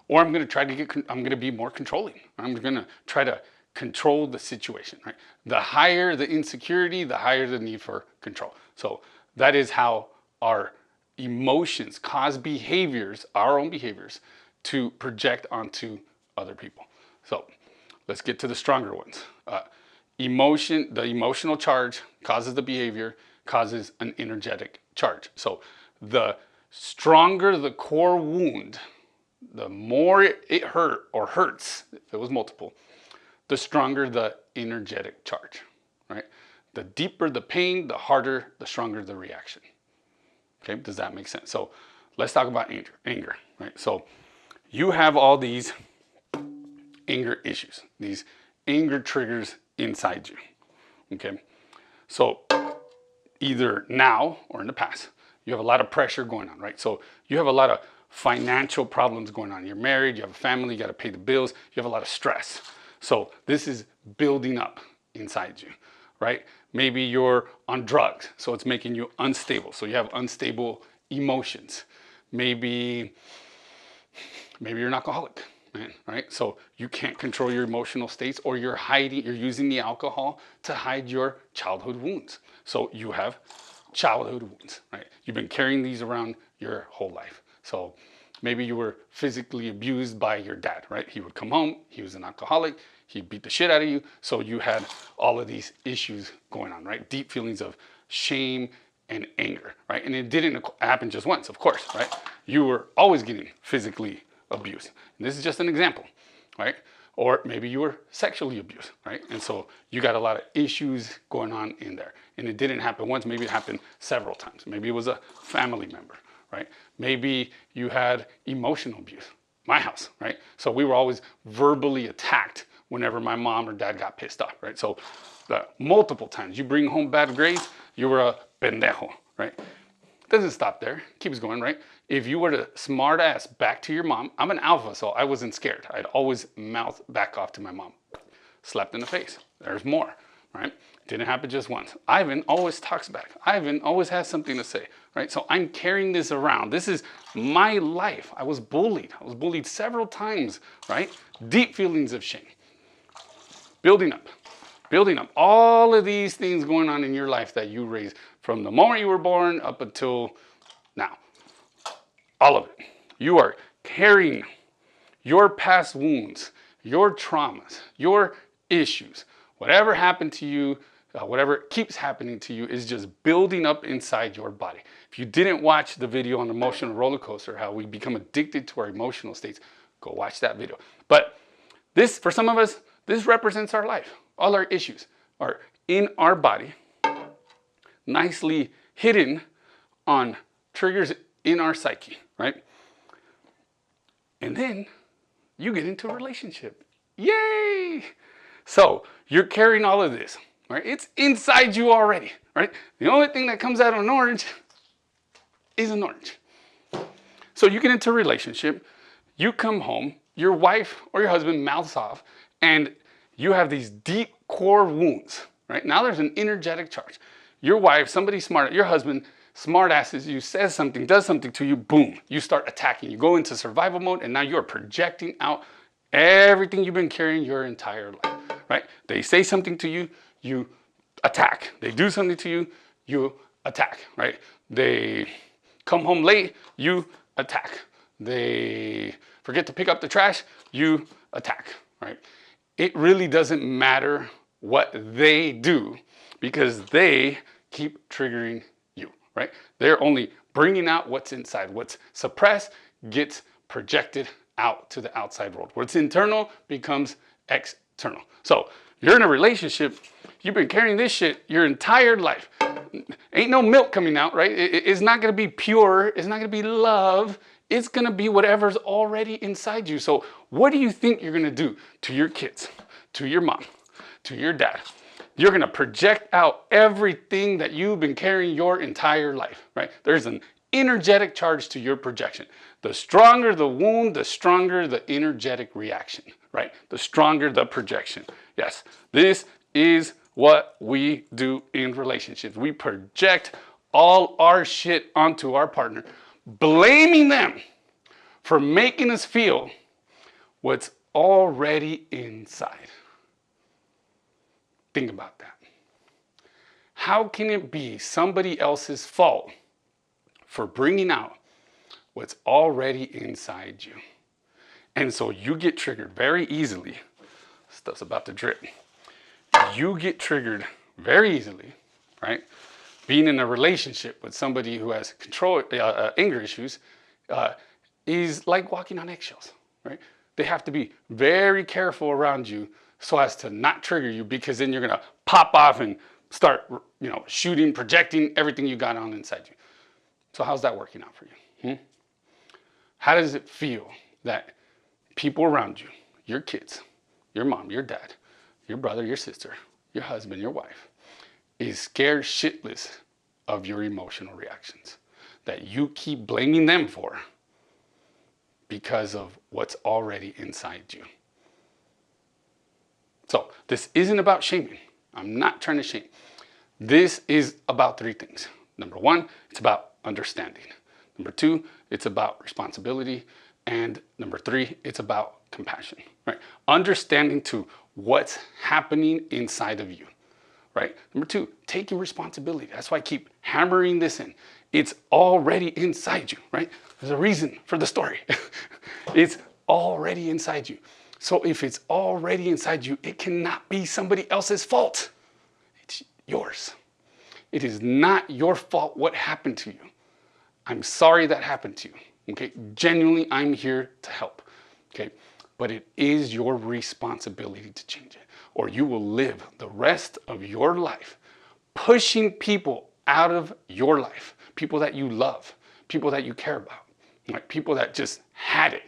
Or I'm gonna be more controlling. I'm gonna try to control the situation, right? The higher the insecurity, the higher the need for control. So that is how our emotions cause behaviors, our own behaviors, to project onto other people. So let's get to the stronger ones. The emotional charge causes the behavior, causes an energetic charge. So the stronger the core wound, the more it hurts, if it was multiple, the stronger the energetic charge, right? The deeper the pain, the stronger the reaction. Okay, does that make sense? So let's talk about anger, right? So you have all these anger issues, these anger triggers inside you, okay? So either now or in the past, you have a lot of pressure going on, right? So you have a lot of financial problems going on. You're married, you have a family, you got to pay the bills, you have a lot of stress. So this is building up inside you, right? Maybe you're on drugs, so it's making you unstable. So you have unstable emotions. Maybe you're an alcoholic, right? So you can't control your emotional states, or you're using the alcohol to hide your childhood wounds. So you have childhood wounds, right? You've been carrying these around your whole life. So maybe you were physically abused by your dad, right? He would come home, he was an alcoholic, he'd beat the shit out of you. So you had all of these issues going on, right? Deep feelings of shame and anger, right? And it didn't happen just once, of course, right? You were always getting physically abused. And this is just an example, right? Or maybe you were sexually abused, right? And so you got a lot of issues going on in there. And it didn't happen once, maybe it happened several times. Maybe it was a family member, right? Maybe you had emotional abuse. My house, right? So we were always verbally attacked whenever my mom or dad got pissed off, right? So multiple times. You bring home bad grades, you were a pendejo, right? Doesn't stop there, keeps going, right? If you were to smart ass back to your mom, I'm an alpha, so I wasn't scared. I'd always mouth back off to my mom. Slapped in the face. There's more, right? Didn't happen just once. Ivan always talks back. Ivan always has something to say, right? So I'm carrying this around. This is my life. I was bullied. I was bullied several times, right? Deep feelings of shame. Building up. All of these things going on in your life that you raised from the moment you were born up until now. All of it. You are carrying your past wounds, your traumas, your issues. Whatever happened to you, whatever keeps happening to you is just building up inside your body. If you didn't watch the video on emotional roller coaster, how we become addicted to our emotional states, go watch that video. But this, for some of us, this represents our life. All our issues are in our body, nicely hidden on triggers in our psyche, right? And then you get into a relationship. Yay! So you're carrying all of this, right? It's inside you already, right? The only thing that comes out of an orange is an orange. So you get into a relationship, you come home, your wife or your husband mouths off, and you have these deep core wounds, right? Now there's an energetic charge. Your wife, somebody smart, your husband, smart asses you, says something, does something to you, boom, you start attacking. You go into survival mode, and now you're projecting out everything you've been carrying your entire life, right? They say something to you, you attack. They do something to you, you attack, right? They come home late, you attack. They forget to pick up the trash, you attack, right? It really doesn't matter what they do because they keep triggering you, right? They're only bringing out what's inside. What's suppressed gets projected out to the outside world. What's internal becomes external. So you're in a relationship, you've been carrying this shit your entire life. Ain't no milk coming out, right? It's not gonna be pure, it's not gonna be love, it's gonna be whatever's already inside you. So what do you think you're gonna do to your kids, to your mom, to your dad? You're gonna project out everything that you've been carrying your entire life, right? There's an energetic charge to your projection. The stronger the wound, the stronger the energetic reaction, right? The stronger the projection. Yes, this is what we do in relationships. We project all our shit onto our partner, blaming them for making us feel what's already inside. Think about that. How can it be somebody else's fault for bringing out what's already inside you? And so you get triggered very easily. Stuff's about to drip. You get triggered very easily, right? Being in a relationship with somebody who has anger issues is like walking on eggshells, right? They have to be very careful around you so as to not trigger you, because then you're gonna pop off and start, shooting, projecting everything you got on inside you. So how's that working out for you? How does it feel that people around you, your kids, your mom, your dad, your brother, your sister, your husband, your wife, is scared shitless of your emotional reactions that you keep blaming them for because of what's already inside you? So this isn't about shaming. I'm not trying to shame. This is about three things. Number one, it's about understanding. Number two, it's about responsibility. And number three, it's about compassion, right? Understanding to what's happening inside of you, right? Number two, taking responsibility. That's why I keep hammering this in. It's already inside you, right? There's a reason for the story. It's already inside you. So if it's already inside you, it cannot be somebody else's fault. It's yours. It is not your fault what happened to you. I'm sorry that happened to you. Okay, genuinely, I'm here to help. Okay, but it is your responsibility to change it, or you will live the rest of your life pushing people out of your life, people that you love, people that you care about, like people that just had it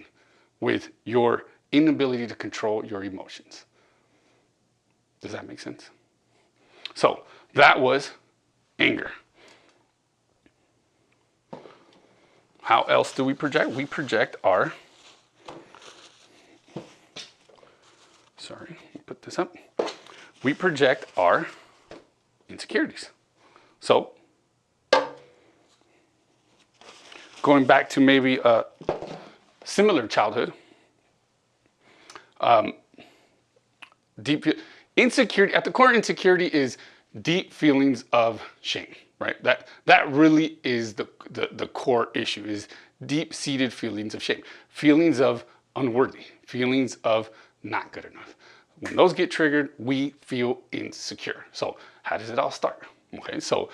with your inability to control your emotions. Does that make sense? So that was anger. How else do we project? We project our, put this up. We project our insecurities. So going back to maybe a similar childhood, deep insecurity, at the core, insecurity is deep feelings of shame, right? That really is the core issue, is deep-seated feelings of shame, feelings of unworthy, feelings of not good enough. When those get triggered, we feel insecure. So how does it all start? Okay, so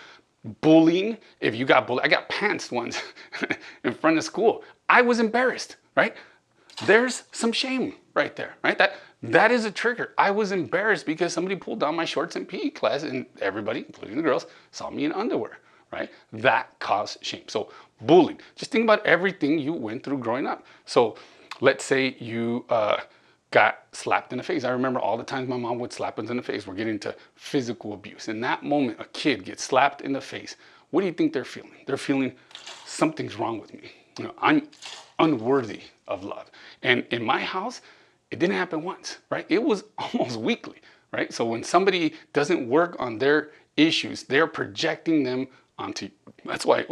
bullying, if you got bullied, I got pantsed once in front of school. I was embarrassed, right? There's some shame right there, right? That is a trigger. I was embarrassed because somebody pulled down my shorts in PE class and everybody, including the girls, saw me in underwear, right? That caused shame. So bullying, just think about everything you went through growing up. So let's say you got slapped in the face. I remember all the times my mom would slap us in the face. We're getting to physical abuse. In that moment, a kid gets slapped in the face. What do you think they're feeling? They're feeling something's wrong with me. I'm unworthy of love. And in my house, it didn't happen once, right? It was almost weekly, right? So when somebody doesn't work on their issues, they're projecting them onto you. That's why,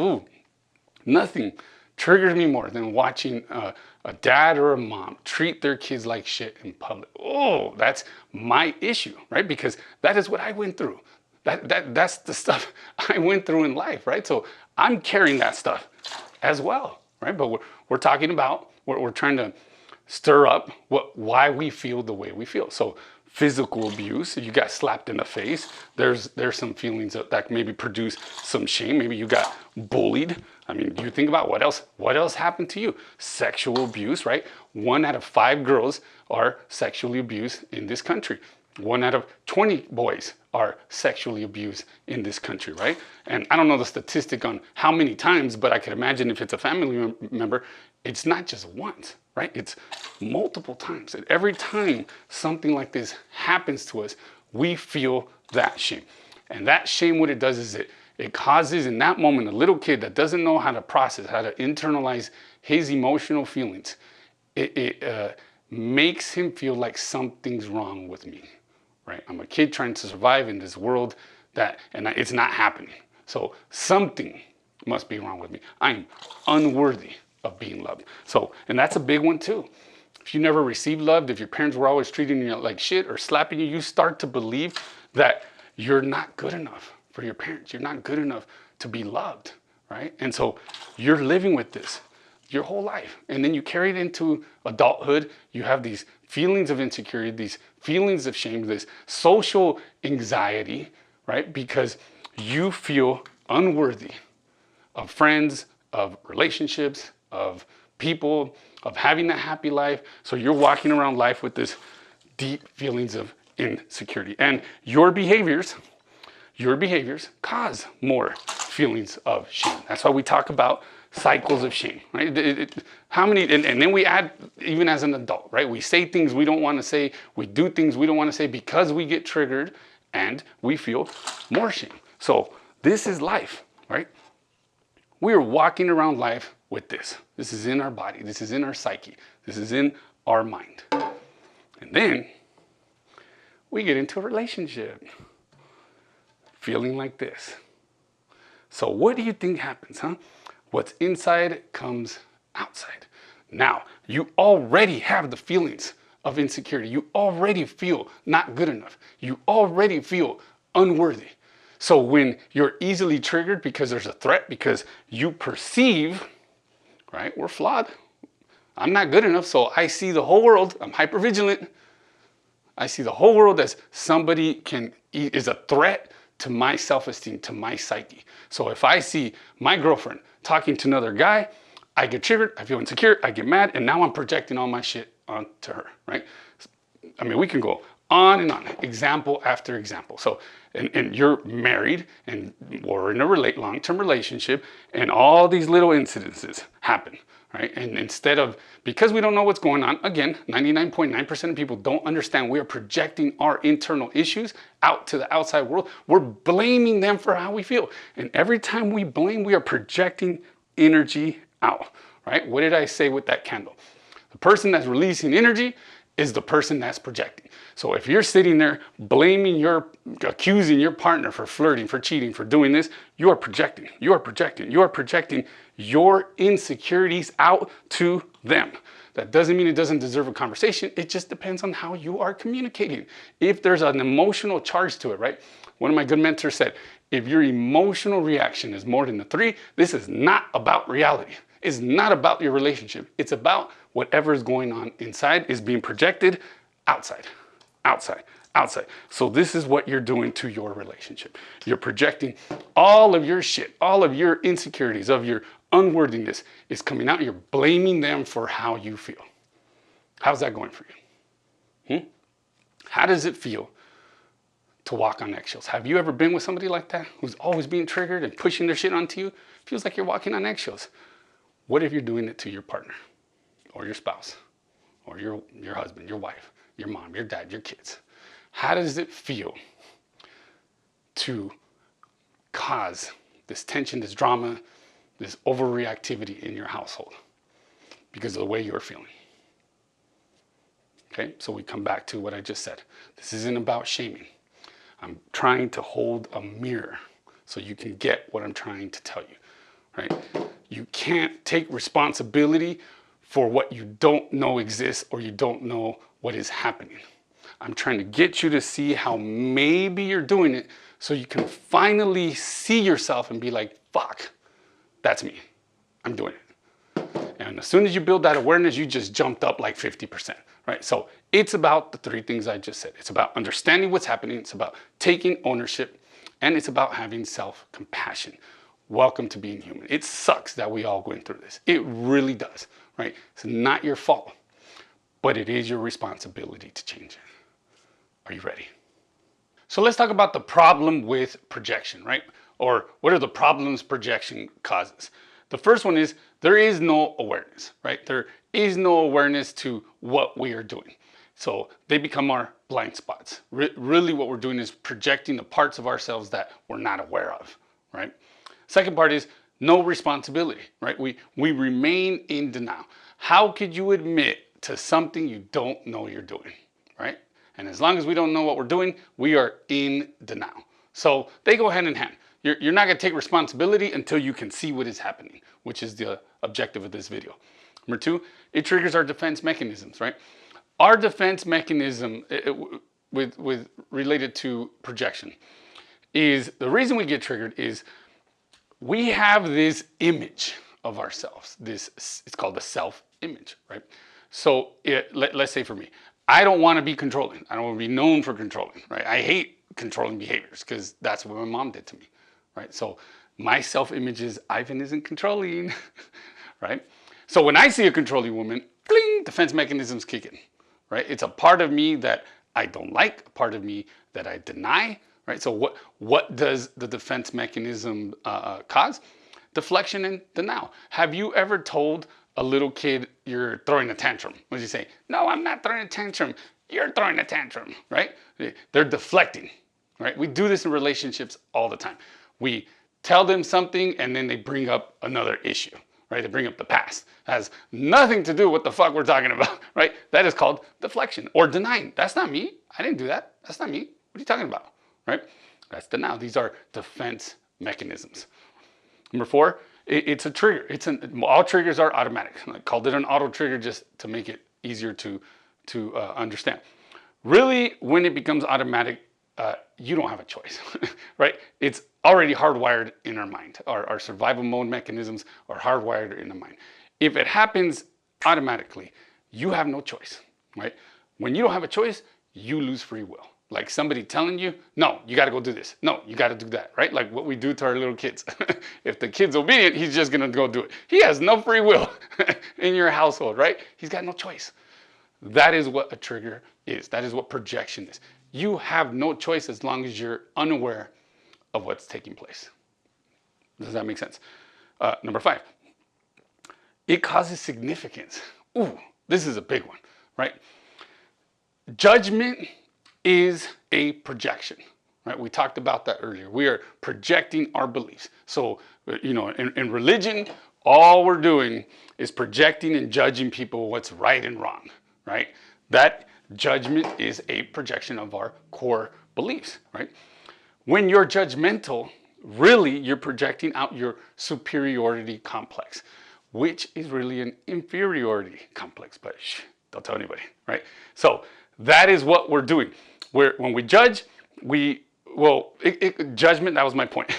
nothing triggers me more than watching a dad or a mom treat their kids like shit in public. Oh, that's my issue, right? Because that is what I went through. That's the stuff I went through in life, right? So I'm carrying that stuff as well, right? But we're talking about, we're trying to stir up why we feel the way we feel. So physical abuse, if you got slapped in the face, there's some feelings that maybe produce some shame. Maybe you got bullied. I mean, you think about what else happened to you? Sexual abuse, right? 1 out of 5 girls are sexually abused in this country. 1 out of 20 boys are sexually abused in this country, right? And I don't know the statistic on how many times, but I can imagine if it's a family member, it's not just once, right? It's multiple times. And every time something like this happens to us, we feel that shame. And that shame, what it does is it causes in that moment a little kid that doesn't know how to process, how to internalize his emotional feelings. It makes him feel like something's wrong with me, right? I'm a kid trying to survive in this world and it's not happening. So something must be wrong with me. I'm unworthy of being loved. So, and that's a big one too. If you never received love, if your parents were always treating you like shit or slapping you, you start to believe that you're not good enough for your parents. You're not good enough to be loved, right? And so you're living with this your whole life. And then you carry it into adulthood. You have these feelings of insecurity, these feelings of shame, this social anxiety, right? Because you feel unworthy of friends, of relationships, of people, of having a happy life. So you're walking around life with this deep feelings of insecurity. And your behaviors cause more feelings of shame. That's why we talk about cycles of shame, right? How many, and then we add, even as an adult, right? We say things we don't want to say, we do things we don't want to say because we get triggered and we feel more shame. So this is life, right? We are walking around life with this. This is in our body. This is in our psyche. This is in our mind. And then we get into a relationship feeling like this. So what do you think happens, huh? What's inside comes outside. Now, you already have the feelings of insecurity. You already feel not good enough. You already feel unworthy. So when you're easily triggered because there's a threat, because you perceive, right, we're flawed. I'm not good enough, so I see the whole world. I'm hypervigilant. I see the whole world as somebody is a threat to my self-esteem, to my psyche. So if I see my girlfriend talking to another guy, I get triggered, I feel insecure, I get mad, and now I'm projecting all my shit onto her, right? I mean, we can go on and on, example after example. So, and you're married and we're in a long-term relationship and all these little incidences happen, right? And instead of, because we don't know what's going on, again, 99.9% of people don't understand we are projecting our internal issues out to the outside world. We're blaming them for how we feel. And every time we blame, we are projecting energy out, right? What did I say with that candle? The person that's releasing energy is the person that's projecting. So if you're sitting there accusing your partner for flirting, for cheating, for doing this, you are projecting. You are projecting. You are projecting your insecurities out to them. That doesn't mean it doesn't deserve a conversation. It just depends on how you are communicating. If there's an emotional charge to it, right? One of my good mentors said, if your emotional reaction is more than a 3, this is not about reality. It's not about your relationship. It's about whatever is going on inside is being projected outside, outside, outside. So this is what you're doing to your relationship. You're projecting all of your shit, all of your insecurities, of your unworthiness is coming out. You're blaming them for how you feel. How's that going for you? How does it feel to walk on eggshells? Have you ever been with somebody like that who's always being triggered and pushing their shit onto you? Feels like you're walking on eggshells. What if you're doing it to your partner or your spouse or your husband, your wife, your mom, your dad, your kids? How does it feel to cause this tension, this drama, this overreactivity in your household because of the way you're feeling? Okay, so we come back to what I just said. This isn't about shaming. I'm trying to hold a mirror so you can get what I'm trying to tell you, right? You can't take responsibility for what you don't know exists or you don't know what is happening. I'm trying to get you to see how maybe you're doing it so you can finally see yourself and be like, fuck, that's me. I'm doing it. And as soon as you build that awareness, you just jumped up like 50%, right? So it's about the three things I just said. It's about understanding what's happening. It's about taking ownership, and it's about having self-compassion. Welcome to being human. It sucks that we all going through this. It really does, right? It's not your fault, but it is your responsibility to change it. Are you ready? So let's talk about the problem with projection, right? Or what are the problems projection causes? The first one is there is no awareness, right? There is no awareness to what we are doing. So they become our blind spots. Really what we're doing is projecting the parts of ourselves that we're not aware of, right? Second part is no responsibility, right? We remain in denial. How could you admit to something you don't know you're doing, right? And as long as we don't know what we're doing, we are in denial. So they go hand in hand. You're not going to take responsibility until you can see what is happening, which is the objective of this video. Number two, it triggers our defense mechanisms, right? Our defense mechanism with related to projection is the reason we get triggered is we have this image of ourselves. It's called the self-image, right? So let's say for me, I don't want to be controlling. I don't want to be known for controlling, right? I hate controlling behaviors because that's what my mom did to me, right? So my self-image is Ivan isn't controlling, right? So when I see a controlling woman, bling, defense mechanisms kick in, right? It's a part of me that I don't like, a part of me that I deny, right? So what does the defense mechanism cause? Deflection and denial. Have you ever told a little kid you're throwing a tantrum? What does he say? No, I'm not throwing a tantrum. You're throwing a tantrum, right? They're deflecting, right? We do this in relationships all the time. We tell them something and then they bring up another issue, right? They bring up the past. It has nothing to do with what the fuck we're talking about, right? That is called deflection or denying. That's not me. I didn't do that. That's not me. What are you talking about, right? That's denial. These are defense mechanisms. Number four, it's a trigger. All triggers are automatic. I called it an auto trigger just to make it easier to understand. Really, when it becomes automatic, you don't have a choice, right? It's already hardwired in our mind. Our survival mode mechanisms are hardwired in the mind. If it happens automatically, you have no choice, right? When you don't have a choice, you lose free will. Like somebody telling you, no, you got to go do this. No, you got to do that, right? Like what we do to our little kids. If the kid's obedient, he's just going to go do it. He has no free will in your household, right? He's got no choice. That is what a trigger is. That is what projection is. You have no choice as long as you're unaware of what's taking place. Does that make sense? Number five, it causes significance. Ooh, this is a big one, right? Judgment is a projection, right? We talked about that earlier. We are projecting our beliefs. So, in religion, all we're doing is projecting and judging people what's right and wrong, right? That judgment is a projection of our core beliefs, right? When you're judgmental, really you're projecting out your superiority complex, which is really an inferiority complex, but shh, don't tell anybody, right? So that is what we're doing. When we judge, judgment, that was my point.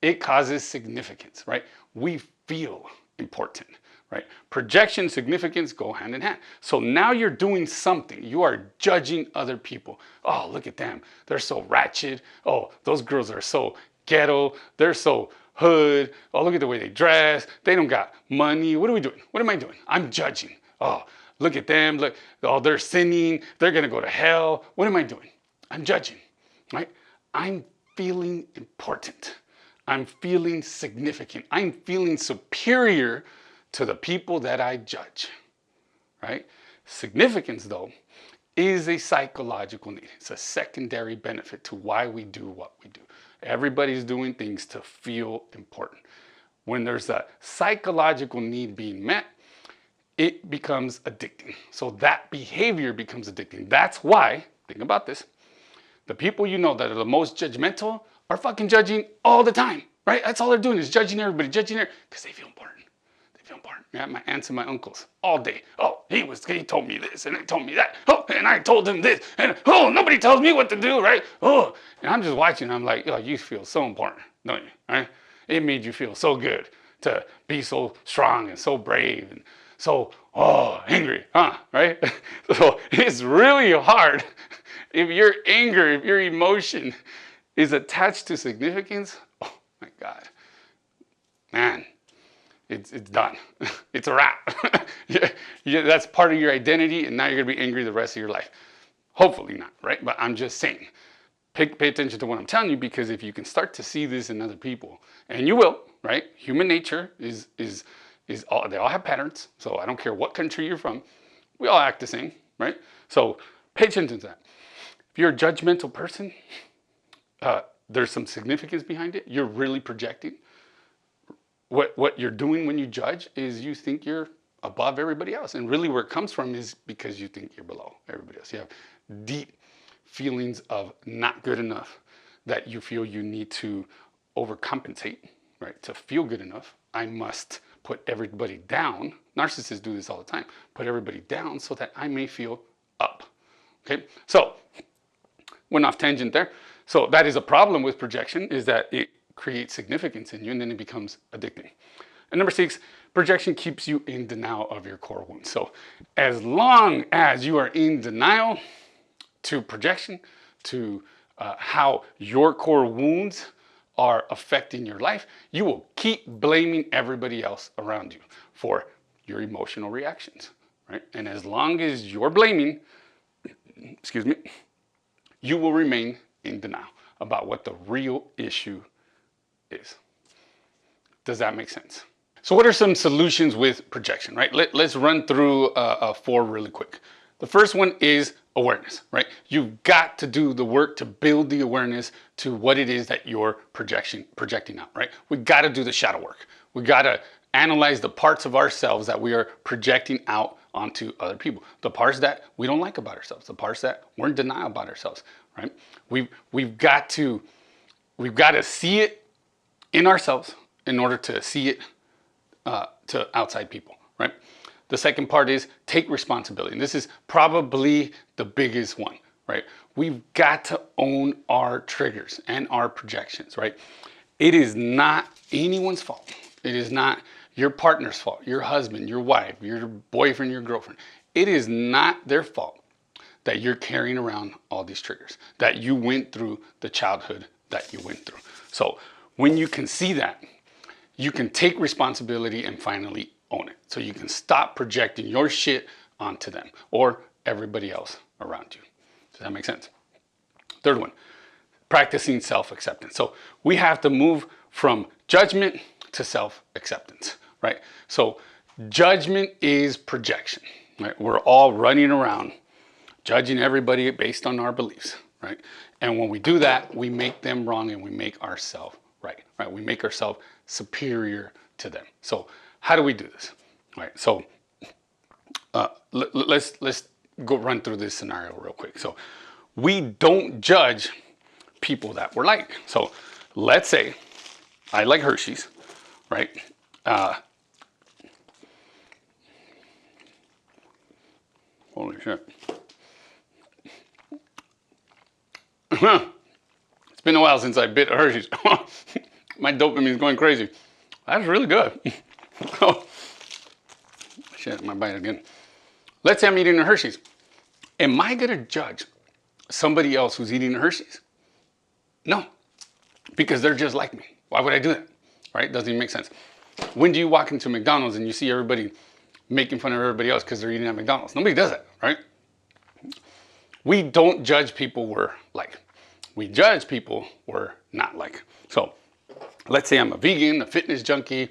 It causes significance, right? We feel important, right? Projection, significance go hand in hand. So now you're doing something. You are judging other people. Oh, look at them. They're so ratchet. Oh, those girls are so ghetto. They're so hood. Oh, look at the way they dress. They don't got money. What are we doing? What am I doing? I'm judging. Oh, look at them. Look, oh, they're sinning. They're going to go to hell. What am I doing? I'm judging, right? I'm feeling important. I'm feeling significant. I'm feeling superior to the people that I judge, right? Significance, though, is a psychological need. It's a secondary benefit to why we do what we do. Everybody's doing things to feel important. When there's a psychological need being met, it becomes addicting. So that behavior becomes addicting. That's why, think about this, the people you know that are the most judgmental are fucking judging all the time, right? That's all they're doing is judging everybody, because they feel important. They feel important. Yeah, my aunts and my uncles all day. Oh, he told me this and he told me that. Oh, and I told him this. And oh, nobody tells me what to do, right? Oh, and I'm just watching. I'm like, oh, you feel so important, don't you? Right? It made you feel so good to be so strong and so brave and So, oh, angry, huh? Right? So it's really hard if your anger, if your emotion is attached to significance. Oh my God, man, it's done. It's a wrap. That's part of your identity, and now you're gonna be angry the rest of your life. Hopefully not, right? But I'm just saying, pay attention to what I'm telling you, because if you can start to see this in other people, and you will, right? Human nature is all, they all have patterns. So I don't care what country you're from, we all act the same, right? So pay attention to that. If you're a judgmental person, there's some significance behind it. You're really projecting. What you're doing when you judge is you think you're above everybody else. And really where it comes from is because you think you're below everybody else. You have deep feelings of not good enough that you feel you need to overcompensate, right? To feel good enough, I must put everybody down. Narcissists do this all the time. Put everybody down so that I may feel up, okay? So, went off tangent there. So that is a problem with projection, is that it creates significance in you and then it becomes addicting. And number 6, projection keeps you in denial of your core wounds. So as long as you are in denial to projection, to how your core wounds are affecting your life, you will keep blaming everybody else around you for your emotional reactions, right? And as long as you're blaming, excuse me, you will remain in denial about what the real issue is. Does that make sense? So what are some solutions with projection, right? Let's run through 4 really quick. The first one is awareness, right? You've got to do the work to build the awareness to what it is that you're projecting out, right? We got to do the shadow work. We got to analyze the parts of ourselves that we are projecting out onto other people. The parts that we don't like about ourselves, the parts that we're in denial about ourselves, right? We've got to see it in ourselves in order to see it to outside people, right? The second part is take responsibility. And this is probably the biggest one, right? We've got to own our triggers and our projections, right? It is not anyone's fault. It is not your partner's fault, your husband, your wife, your boyfriend, your girlfriend. It is not their fault that you're carrying around all these triggers, that you went through the childhood that you went through. So when you can see that, you can take responsibility and finally own it. So you can stop projecting your shit onto them or everybody else around you. Does that make sense? Third one, practicing self-acceptance. So we have to move from judgment to self-acceptance, right? So judgment is projection, right? We're all running around judging everybody based on our beliefs, right? And when we do that, we make them wrong and we make ourselves right? We make ourselves superior to them. So how do we do this? All right, so let's go run through this scenario real quick. So we don't judge people that we're like. So let's say I like Hershey's, right? Holy shit. It's been a while since I bit a Hershey's. My dopamine is going crazy. That's really good. Oh, shit, my bite again. Let's say I'm eating a Hershey's. Am I gonna judge somebody else who's eating a Hershey's? No, because they're just like me. Why would I do that? Right? Doesn't even make sense. When do you walk into McDonald's and you see everybody making fun of everybody else because they're eating at McDonald's? Nobody does that, right? We don't judge people we're like. We judge people we're not like. So let's say I'm a vegan, a fitness junkie,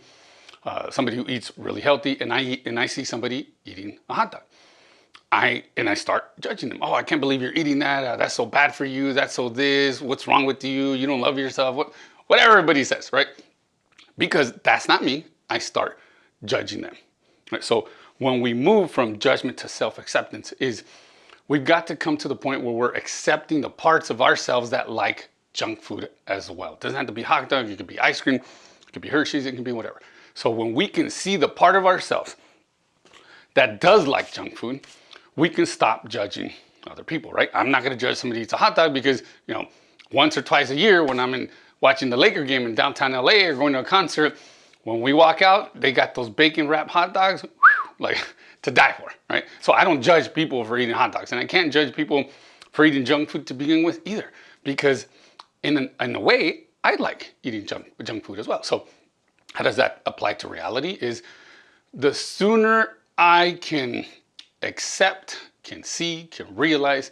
somebody who eats really healthy, and I see somebody eating a hot dog. I start judging them. Oh, I can't believe you're eating that. That's so bad for you. That's so this. What's wrong with you? You don't love yourself. Whatever everybody says, right? Because that's not me. I start judging them. Right? So when we move from judgment to self-acceptance is we've got to come to the point where we're accepting the parts of ourselves that like junk food as well. It doesn't have to be hot dog. It could be ice cream. It could be Hershey's. It can be whatever. So when we can see the part of ourselves that does like junk food, we can stop judging other people, right? I'm not going to judge somebody who eats a hot dog because, you know, once or twice a year when I'm watching the Laker game in downtown LA or going to a concert, when we walk out, they got those bacon wrapped hot dogs. like to die for, right? So I don't judge people for eating hot dogs, and I can't judge people for eating junk food to begin with either, because in a way, I like eating junk food as well. So how does that apply to reality? Is the sooner I can accept, can see, can realize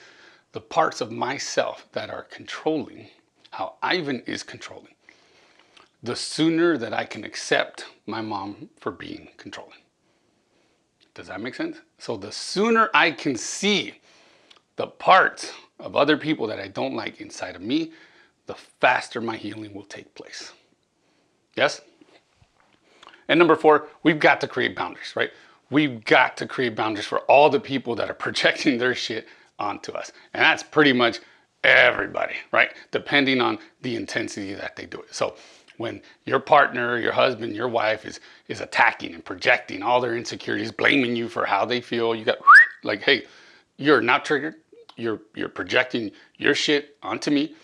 the parts of myself that are controlling how Ivan is controlling, the sooner that I can accept my mom for being controlling. Does that make sense? So the sooner I can see the parts of other people that I don't like inside of me, the faster my healing will take place. Yes? And number 4, we've got to create boundaries, right? We've got to create boundaries for all the people that are projecting their shit onto us. And that's pretty much everybody, right? Depending on the intensity that they do it. So when your partner, your husband, your wife is attacking and projecting all their insecurities, blaming you for how they feel, you got like, hey, you're not triggered. You're projecting your shit onto me.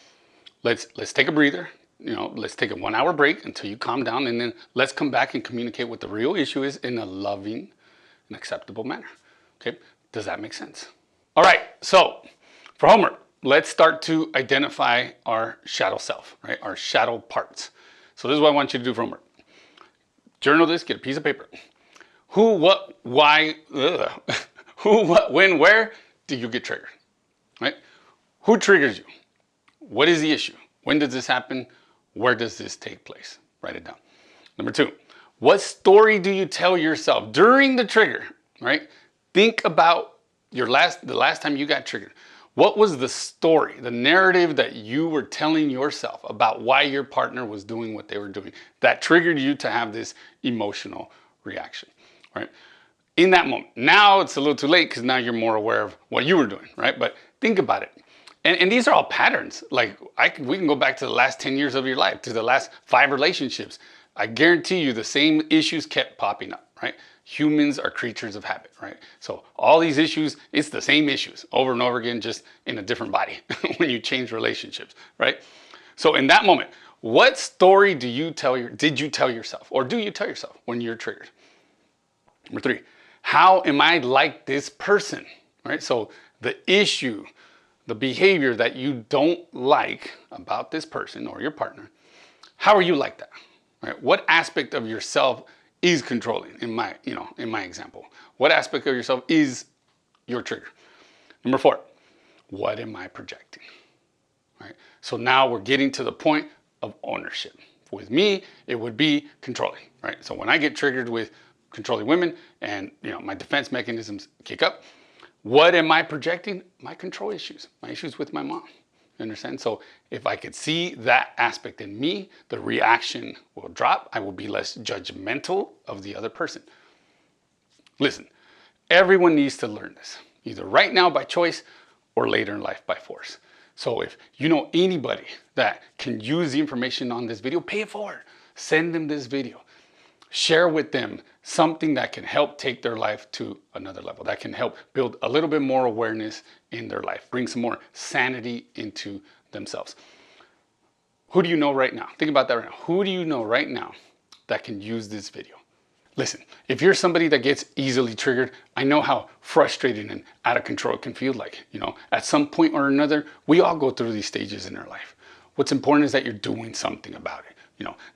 Let's take a breather. Let's take a 1-hour break until you calm down, and then let's come back and communicate what the real issue is in a loving and acceptable manner. Okay, does that make sense? All right, so for homework, let's start to identify our shadow self, right? Our shadow parts. So this is what I want you to do for homework. Journal this, get a piece of paper. Who, what, why, who, what, when, where do you get triggered, right? Who triggers you? What is the issue? When does this happen? Where does this take place? Write it down. Number 2, what story do you tell yourself during the trigger, right? Think about the last time you got triggered. What was the story, the narrative that you were telling yourself about why your partner was doing what they were doing that triggered you to have this emotional reaction, right? In that moment. Now it's a little too late because now you're more aware of what you were doing, right? But think about it. And these are all patterns. Like we can go back to the last 10 years of your life, to the last 5 relationships. I guarantee you the same issues kept popping up, right? Humans are creatures of habit, right? So all these issues, it's the same issues over and over again, just in a different body when you change relationships, right? So in that moment, what story did you tell yourself, or do you tell yourself when you're triggered? Number 3, how am I like this person, right? So the issue, the behavior that you don't like about this person or your partner, how are you like that, right? What aspect of yourself is controlling in my example? What aspect of yourself is your trigger? Number 4, what am I projecting, right? So now we're getting to the point of ownership. With me, it would be controlling, right? So when I get triggered with controlling women and my defense mechanisms kick up, what am I projecting? My control issues, my issues with my mom. You understand? So if I could see that aspect in me, the reaction will drop. I will be less judgmental of the other person. Listen, everyone needs to learn this, either right now by choice or later in life by force. So if you know anybody that can use the information on this video, pay it forward. Send them this video. Share with them something that can help take their life to another level, that can help build a little bit more awareness in their life, bring some more sanity into themselves. Who do you know right now? Think about that right now. Who do you know right now that can use this video? Listen, if you're somebody that gets easily triggered, I know how frustrating and out of control it can feel like. At some point or another, we all go through these stages in our life. What's important is that you're doing something about it.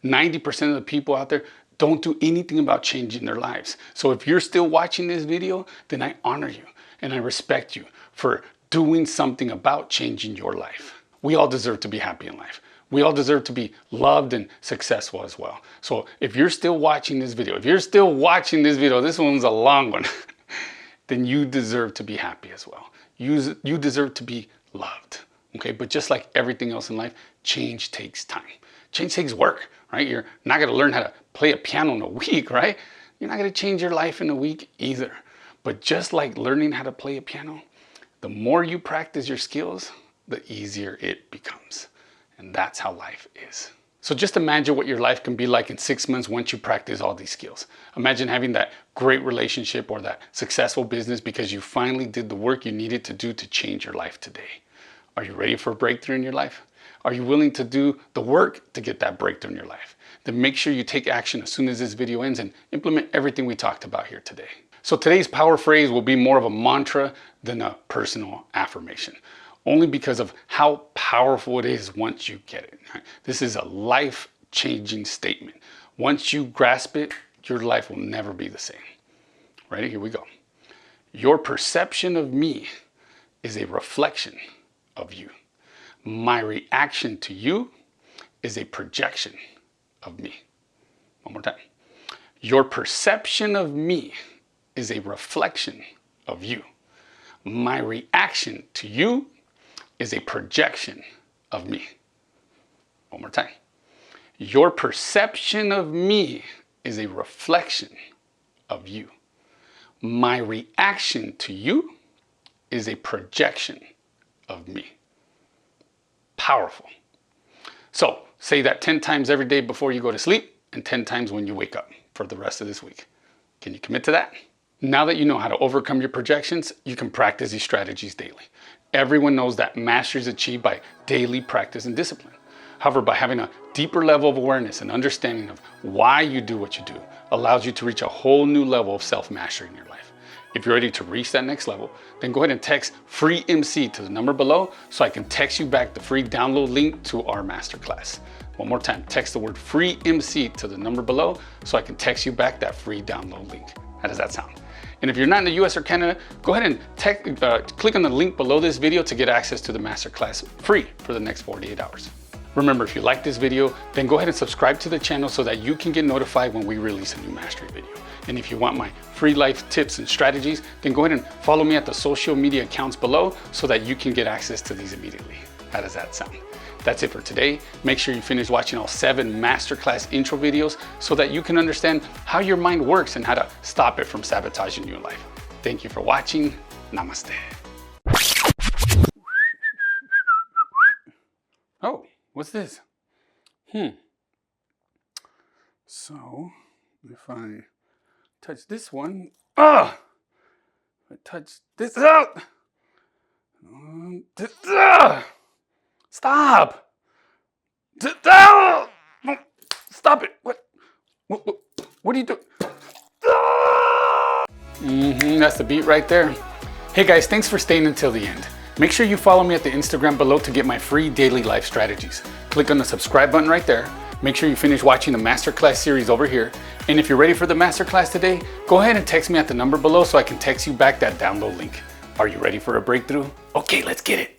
90% of the people out there don't do anything about changing their lives. So if you're still watching this video, then I honor you and I respect you for doing something about changing your life. We all deserve to be happy in life. We all deserve to be loved and successful as well. So if you're still watching this video, this one's a long one, then you deserve to be happy as well. You deserve to be loved, okay? But just like everything else in life, change takes time. Change takes work, right? You're not gonna learn how to play a piano in a week, right? You're not gonna change your life in a week either. But just like learning how to play a piano, the more you practice your skills, the easier it becomes. And that's how life is. So just imagine what your life can be like in 6 months once you practice all these skills. Imagine having that great relationship or that successful business because you finally did the work you needed to do to change your life today. Are you ready for a breakthrough in your life? Are you willing to do the work to get that breakthrough in your life? Then make sure you take action as soon as this video ends and implement everything we talked about here today. So today's power phrase will be more of a mantra than a personal affirmation, only because of how powerful it is once you get it. This is a life-changing statement. Once you grasp it, your life will never be the same. Ready? Here we go. Your perception of me is a reflection of you. My reaction to you is a projection of me. One more time. Your perception of me is a reflection of you. My reaction to you is a projection of me. One more time. Your perception of me is a reflection of you. My reaction to you is a projection of me. Powerful. So say that 10 times every day before you go to sleep and 10 times when you wake up for the rest of this week. Can you commit to that? Now that you know how to overcome your projections, you can practice these strategies daily. Everyone knows that mastery is achieved by daily practice and discipline. However, by having a deeper level of awareness and understanding of why you do what you do allows you to reach a whole new level of self-mastery in your life. If you're ready to reach that next level, then go ahead and text FREEMC to the number below so I can text you back the free download link to our masterclass. One more time, text the word FREEMC to the number below so I can text you back that free download link. How does that sound? And if you're not in the US or Canada, go ahead and click on the link below this video to get access to the masterclass free for the next 48 hours. Remember, if you like this video, then go ahead and subscribe to the channel so that you can get notified when we release a new mastery video. And if you want my free life tips and strategies, then go ahead and follow me at the social media accounts below so that you can get access to these immediately. How does that sound? That's it for today. Make sure you finish watching all 7 masterclass intro videos so that you can understand how your mind works and how to stop it from sabotaging your life. Thank you for watching. Namaste. Oh, what's this? So if I touch this one, I touch this out. Stop! Stop it! What are you doing? That's the beat right there. Hey guys, thanks for staying until the end. Make sure you follow me at the Instagram below to get my free daily life strategies. Click on the subscribe button right there. Make sure you finish watching the masterclass series over here. And if you're ready for the masterclass today, go ahead and text me at the number below so I can text you back that download link. Are you ready for a breakthrough? Okay, let's get it.